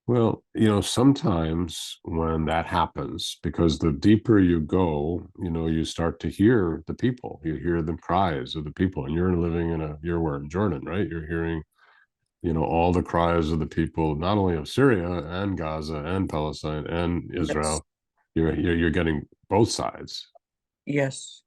B: Well, sometimes when that happens, because the deeper you go, you start to hear the people, you hear the cries of the people, and you're where in Jordan, right? You're hearing, all the cries of the people, not only of Syria and Gaza and Palestine and Israel. You're getting both sides.
C: Yes.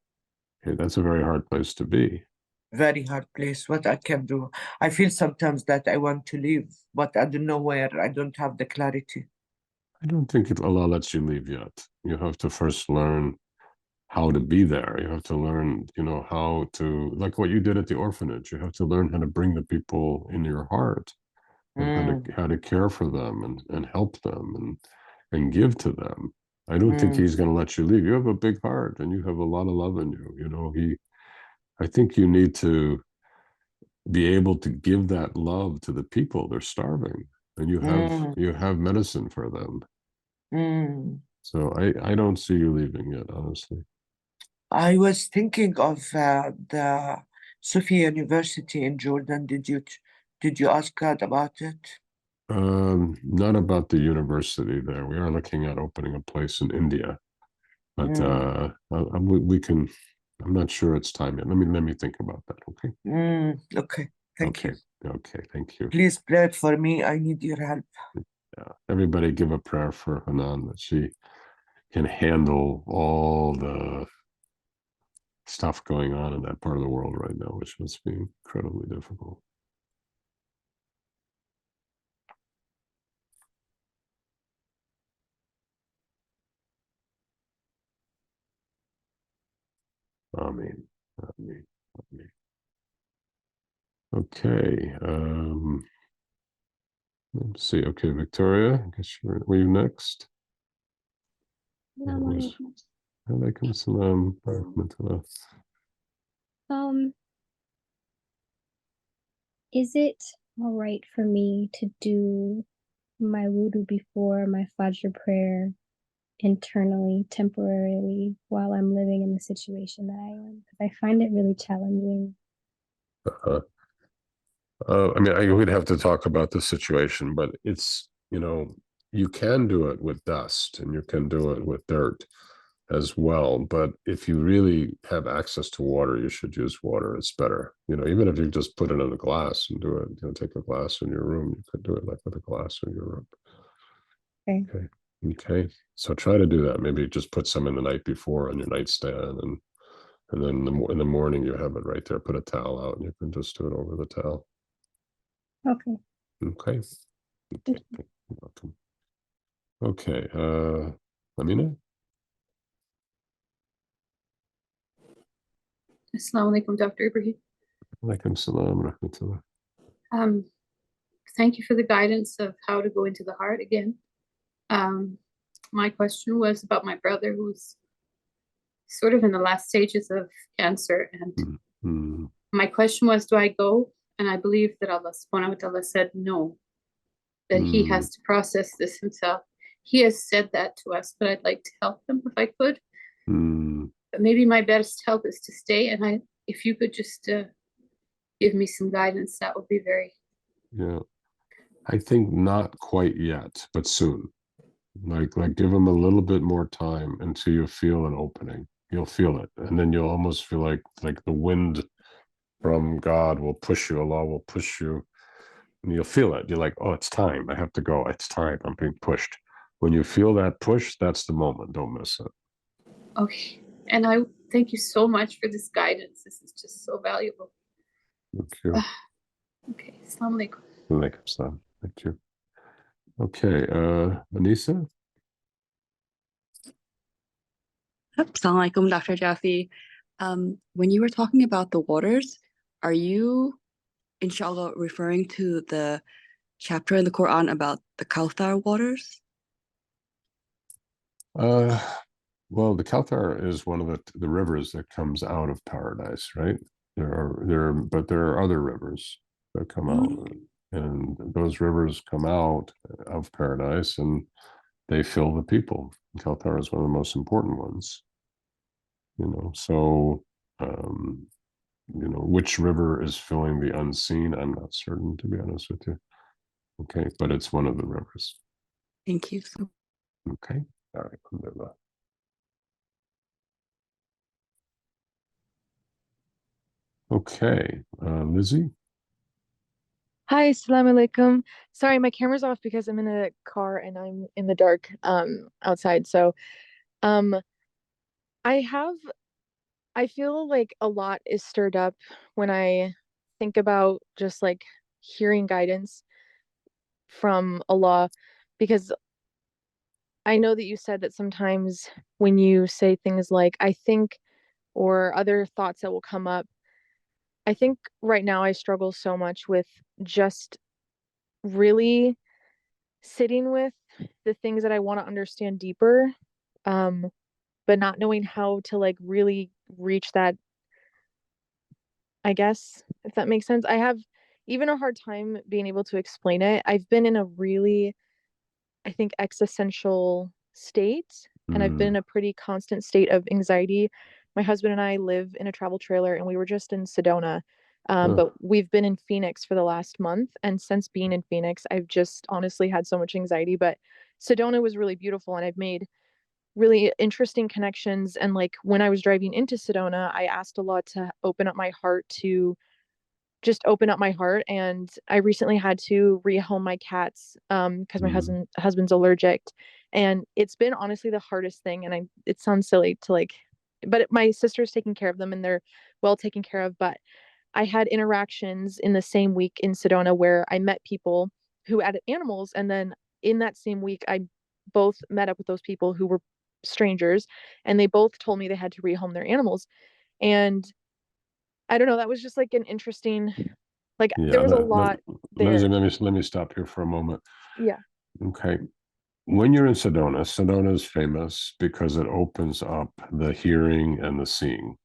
B: Okay, that's a very hard place to be.
C: Very hard place. What I can do, I feel sometimes that I want to leave, but I don't know where. I don't have the clarity.
B: I don't think Allah lets you leave yet. You have to first learn how to be there. You have to learn, how to, like what you did at the orphanage. You have to learn how to bring the people in your heart, and how to care for them and help them and give to them. I don't think he's going to let you leave. You have a big heart and you have a lot of love in you. You know, I think you need to be able to give that love to the people. They're starving, and you have medicine for them. So I don't see you leaving yet, honestly.
C: I was thinking of the Sophia University in Jordan. Did you ask God about it?
B: Not about the university there. We are looking at opening a place in India, but we can. I'm not sure it's time yet. Let me think about that. Okay.
C: Okay. Thank you.
B: Okay. Thank you.
C: Please pray for me. I need your help.
B: Yeah. Everybody give a prayer for Hanan that she can handle all the stuff going on in that part of the world right now, which must be incredibly difficult. Amen. Amen. Amen. Okay. Let's see. Okay, Victoria, I guess were you next? Alaikum salam.
D: Is it all right for me to do my wudu before my Fajr prayer internally, temporarily, while I'm living in the situation that I am? Because I find it really challenging.
B: I mean, I would have to talk about the situation, but it's, you know, you can do it with dust and you can do it with dirt as well. But if you really have access to water, you should use water. It's better. You know, even if you just put it in a glass and do it, you know, take a glass in your room, you could do it like with a glass in your room.
D: Okay.
B: Okay. So try to do that. Maybe just put some in the night before on your nightstand, and then in the morning you have it right there. Put a towel out and you can just do it over the towel.
D: Okay.
B: Okay. You're welcome. Okay. Amina?
E: Assalamu alaikum, Dr. Ibrahim.
B: Alaikum salam rahmatullah.
E: Thank you for the guidance of how to go into the heart again. My question was about my brother who's sort of in the last stages of cancer. And my question was, do I go? And I believe that Allah subhanahu wa ta'ala said no, that he has to process this himself. He has said that to us, but I'd like to help him if I could. But maybe my best help is to stay. And if you could just give me some guidance, that would be very.
B: Yeah. I think not quite yet, but soon. Like give him a little bit more time until you feel an opening. You'll feel it. And then you'll almost feel like the wind from God will push you, Allah will push you, and you'll feel it. You're like, oh, it's time. I have to go. It's time. I'm being pushed. When you feel that push, that's the moment. Don't miss it.
E: Okay. And I thank you so much for this guidance. This is just so valuable.
B: Thank you.
E: Okay. Assalamu alaikum.
B: Alaikum salam. Thank you. Okay. Anissa?
F: Assalamu alaikum, Dr. Jaffe. When you were talking about the waters, are you, inshallah, referring to the chapter in the Quran about the Kawthar waters?
B: Well, the Kawthar is one of the rivers that comes out of paradise, right? But there are other rivers that come out, and those rivers come out of paradise and they fill the people. Kawthar is one of the most important ones. You know, so you know, which river is filling the unseen, I'm not certain, to be honest with you. Okay, but it's one of the rivers.
F: Thank you.
B: Okay. All right. Alhamdulillah. Okay, Lizzie.
G: Hi, assalamu alaikum. Sorry, my camera's off because I'm in a car and I'm in the dark outside. So I feel like a lot is stirred up when I think about just like hearing guidance from Allah, because I know that you said that sometimes when you say things like I think, or other thoughts that will come up, I think right now I struggle so much with just really sitting with the things that I want to understand deeper but not knowing how to like really reach that, I guess, if that makes sense. I have even a hard time being able to explain it. I've been in a really, I think, existential state, and I've been in a pretty constant state of anxiety. My husband and I live in a travel trailer, and we were just in Sedona, but we've been in Phoenix for the last month. And since being in Phoenix, I've just honestly had so much anxiety. But Sedona was really beautiful, and I've made really interesting connections. And like when I was driving into Sedona, I asked a lot to open up my heart, to just open up my heart. And I recently had to rehome my cats because my husband's allergic, and it's been honestly the hardest thing. And it sounds silly to like, but my sister's taking care of them and they're well taken care of. But I had interactions in the same week in Sedona where I met people who had animals, and then in that same week I both met up with those people who were strangers, and they both told me they had to rehome their animals. And I don't know, that was just like an interesting, like there was a lot there.
B: Let me stop here for a moment.
G: Yeah.
B: Okay. When you're in Sedona, Sedona is famous because it opens up the hearing and the seeing.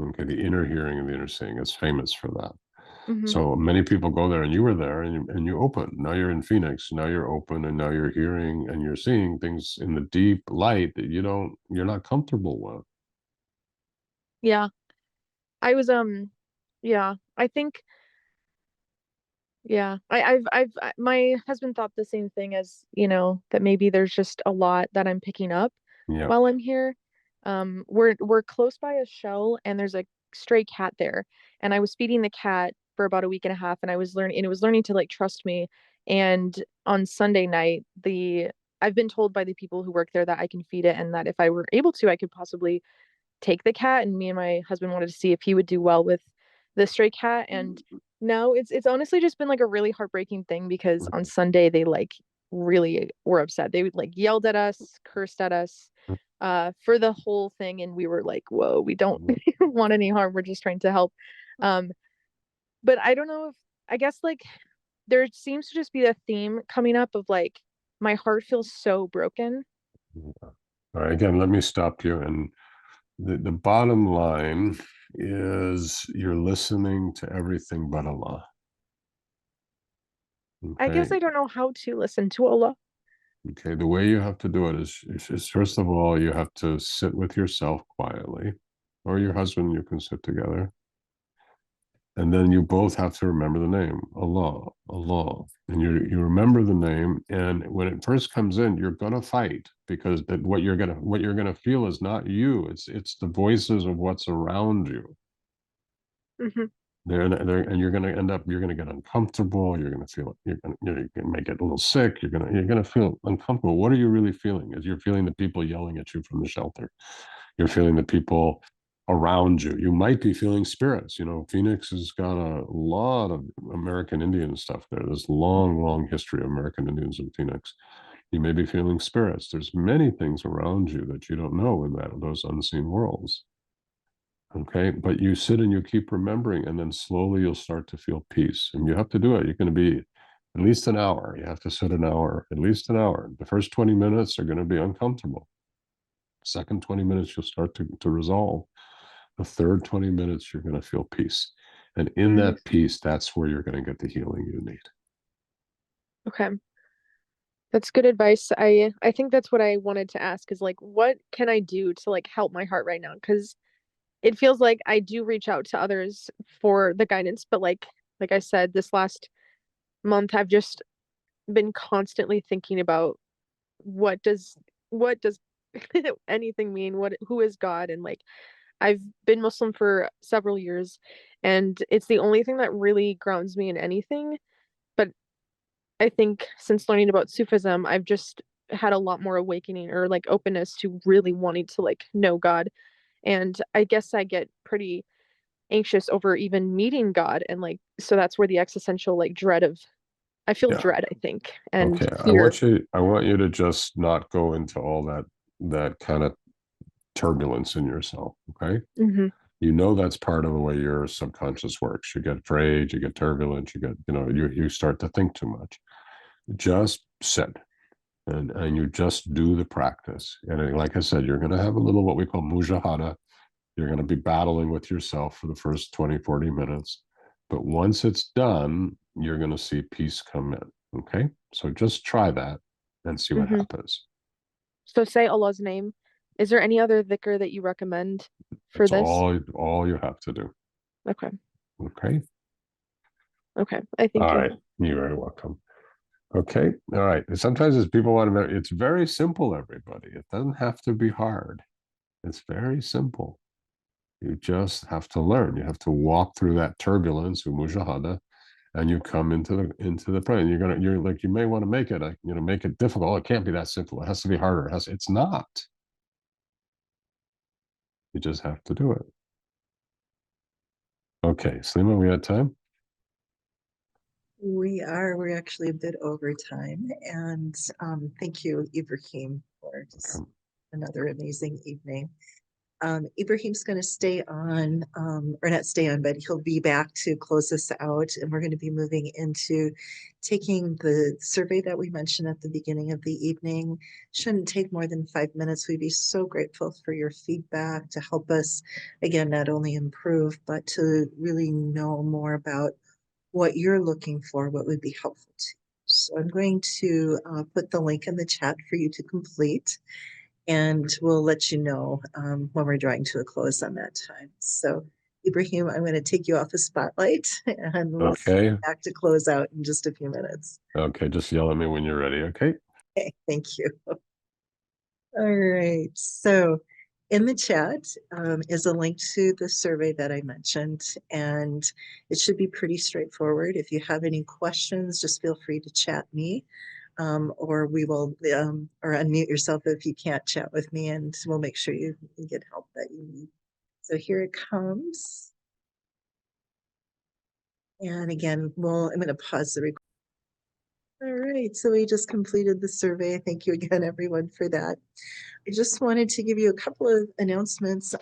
B: Okay, the inner hearing and the inner seeing. It's famous for that. So many people go there, and you were there, and you open. Now you're in Phoenix. Now you're open, and now you're hearing and you're seeing things in the deep light that you're not comfortable with.
G: Yeah. I was yeah, I think, yeah, my husband thought the same thing, as that maybe there's just a lot that I'm picking up while I'm here. We're close by a shell, and there's a stray cat there, and I was feeding the cat for about a week and a half, and it was learning to like trust me. And on Sunday night, I've been told by the people who work there that I can feed it, and that if I were able to, I could possibly take the cat. And me and my husband wanted to see if he would do well with the stray cat. And now it's honestly just been like a really heartbreaking thing, because on Sunday they like really were upset. They like yelled at us, cursed at us for the whole thing, and we were like, whoa, we don't want any harm, we're just trying to help. But I don't know, if I guess like there seems to just be a theme coming up of like my heart feels so broken.
B: All right, again, let me stop you. And the bottom line is you're listening to everything but Allah.
G: I guess I don't know how to listen to Allah.
B: Okay, the way you have to do it is first of all, you have to sit with yourself quietly, or your husband, you can sit together. And then you both have to remember the name, Allah, Allah. And you remember the name, and when it first comes in, you're gonna fight, because what you're gonna feel is not you. It's the voices of what's around you. And you're gonna get uncomfortable. You're gonna feel you're gonna make it a little sick. You're gonna feel uncomfortable. What are you really feeling? Is you're feeling the people yelling at you from the shelter. You're feeling the people around you. You might be feeling spirits. Phoenix has got a lot of American Indian stuff there. There's long history of American Indians in Phoenix. You may be feeling spirits. There's many things around you that you don't know in those unseen worlds. Okay, but you sit and you keep remembering, and then slowly you'll start to feel peace. And you have to do it. You're going to be at least an hour. You have to sit an hour, at least an hour. The first 20 minutes are going to be uncomfortable. Second 20 minutes, you'll start to resolve. The third 20 minutes, you're going to feel peace. And in that peace, that's where you're going to get the healing you need.
G: Okay. That's good advice. I think that's what I wanted to ask, is like, what can I do to like help my heart right now? Because it feels like I do reach out to others for the guidance, but like I said, this last month I've just been constantly thinking about what does anything mean? Who is God? And like I've been Muslim for several years, and it's the only thing that really grounds me in anything. But I think since learning about Sufism, I've just had a lot more awakening, or like openness to really wanting to like know God. And I guess I get pretty anxious over even meeting God. And like, so that's where the existential like dread of, I feel dread, I think. And
B: okay,
G: fear.
B: I want you to just not go into all that kind of turbulence in yourself. Okay. That's part of the way your subconscious works. You get afraid, you get turbulent, you start to think too much. Just sit. And you just do the practice. And like I said, you're going to have a little what we call mujahada. You're going to be battling with yourself for the first 20, 40 minutes. But once it's done, you're going to see peace come in. Okay? So just try that and see what happens.
G: So say Allah's name. Is there any other dhikr that you recommend for
B: That's
G: this?
B: all you have to do.
G: Okay.
B: Okay?
G: Okay. I thank
B: All
G: you.
B: right. You're very welcome. Okay. All right. Sometimes as people want to, it's very simple, everybody. It doesn't have to be hard. It's very simple. You just have to learn. You have to walk through that turbulence, mujahada, and you come into the prayer. And you're like, you may want to make it, make it difficult. It can't be that simple. It has to be harder. It's not. You just have to do it. Okay, Slima, we had time?
A: We're actually a bit over time. And thank you, Ibrahim, for just another amazing evening. Ibrahim's going to stay on, or not stay on, but he'll be back to close us out. And we're going to be moving into taking the survey that we mentioned at the beginning of the evening. Shouldn't take more than 5 minutes. We'd be so grateful for your feedback to help us, again, not only improve, but to really know more about what you're looking for, what would be helpful to you. So I'm going to put the link in the chat for you to complete. And we'll let you know when we're drawing to a close on that time. So, Ibrahim, I'm going to take you off the spotlight and we'll
B: Okay.
A: back to close out in just a few minutes.
B: Okay, just yell at me when you're ready, okay?
A: Okay, thank you. All right. So, in the chat is a link to the survey that I mentioned, and it should be pretty straightforward. If you have any questions, just feel free to chat me. Or we will, or unmute yourself if you can't chat with me, and we'll make sure you get help that you need. So here it comes. And again, I'm going to pause the recording. All right, so we just completed the survey. Thank you again, everyone, for that. I just wanted to give you a couple of announcements.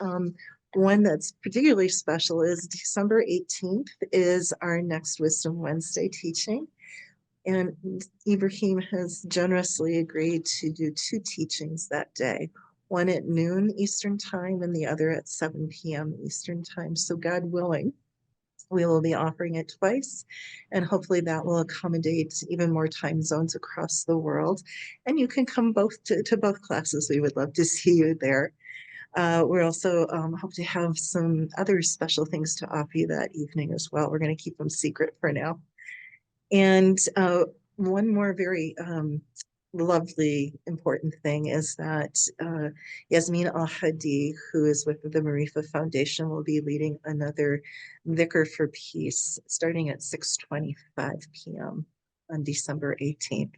A: One that's particularly special is December 18th is our next Wisdom Wednesday teaching. And Ibrahim has generously agreed to do 2 teachings that day, one at noon Eastern time and the other at 7 p.m. Eastern time. So God willing, we will be offering it twice, and hopefully that will accommodate even more time zones across the world. And you can come both to both classes. We would love to see you there. We also hope to have some other special things to offer you that evening as well. We're going to keep them secret for now. And one more very lovely, important thing is that Yasmin Al-Hadi, who is with the Marifa Foundation, will be leading another Dhikr for Peace starting at 6:25 p.m. on December 18th.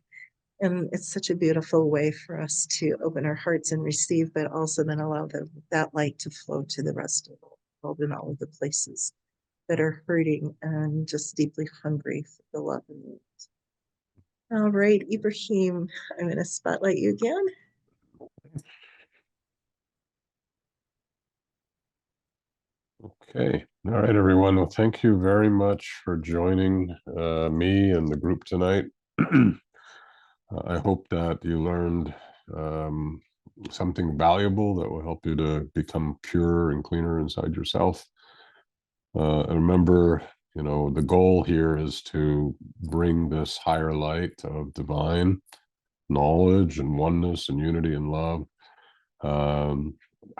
A: And it's such a beautiful way for us to open our hearts and receive, but also then allow that light to flow to the rest of the world in all of the places that are hurting and just deeply hungry for the love and light. All right, Ibrahim, I'm going to spotlight you again.
B: Okay. All right, everyone. Well, thank you very much for joining me and the group tonight. I hope that you learned something valuable that will help you to become purer and cleaner inside yourself. And remember, the goal here is to bring this higher light of divine knowledge and oneness and unity and love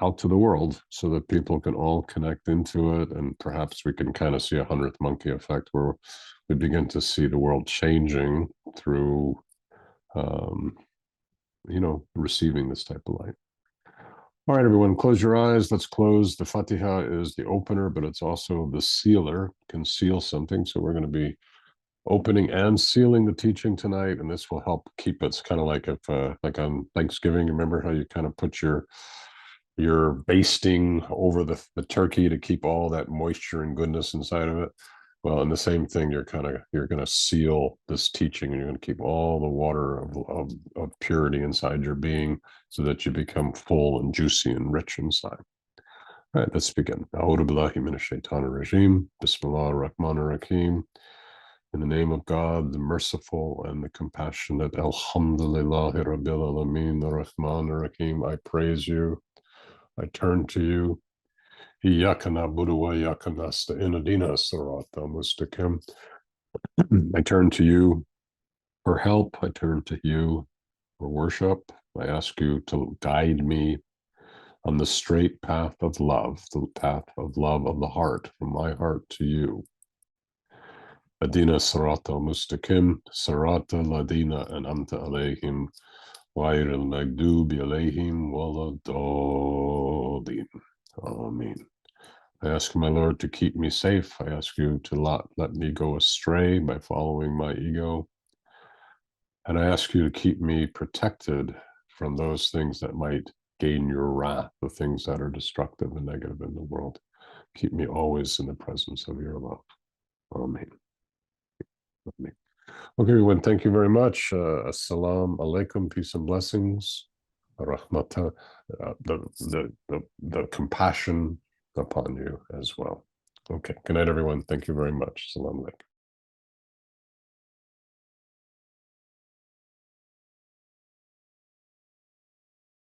B: out to the world so that people can all connect into it. And perhaps we can kind of see a 100th monkey effect where we begin to see the world changing through, receiving this type of light. All right, everyone, close your eyes. Let's close. The Fatiha is the opener, but it's also the sealer, can seal something. So we're going to be opening and sealing the teaching tonight, and this will help keep it kind of like like on Thanksgiving. Remember how you kind of put your basting over the turkey to keep all that moisture and goodness inside of it? Well, and the same thing, you're going to seal this teaching, and you're going to keep all the water of purity inside your being so that you become full and juicy and rich inside. All right, let's begin. A'udhu billahi minash shaitanir rajim. Bismillahir rahmanir rahim. In the name of God, the merciful and the compassionate, Alhamdulillahi Rabbil Alameen, the Rahman Rahim, I praise you. I turn to you. Iyyaka na'budu wa iyyaka nasta'in, ihdina sirata mustaqim. I turn to you for help. I turn to you for worship. I ask you to guide me on the straight path of love, the path of love of the heart, from my heart to you. Adina Sarata Mustaqim, Sarata Ladina An'amta Alayhim, Ghayril Maghdubi Alayhim Waladdallin. Amen. I ask my Lord to keep me safe. I ask you to not let me go astray by following my ego. And I ask you to keep me protected from those things that might gain your wrath, the things that are destructive and negative in the world. Keep me always in the presence of your love. Amen. Amen. Okay, everyone, thank you very much. Assalamu alaikum, peace and blessings. Rahmata, the compassion upon you as well. Okay, good night, everyone. Thank you very much. Assalamu alaikum.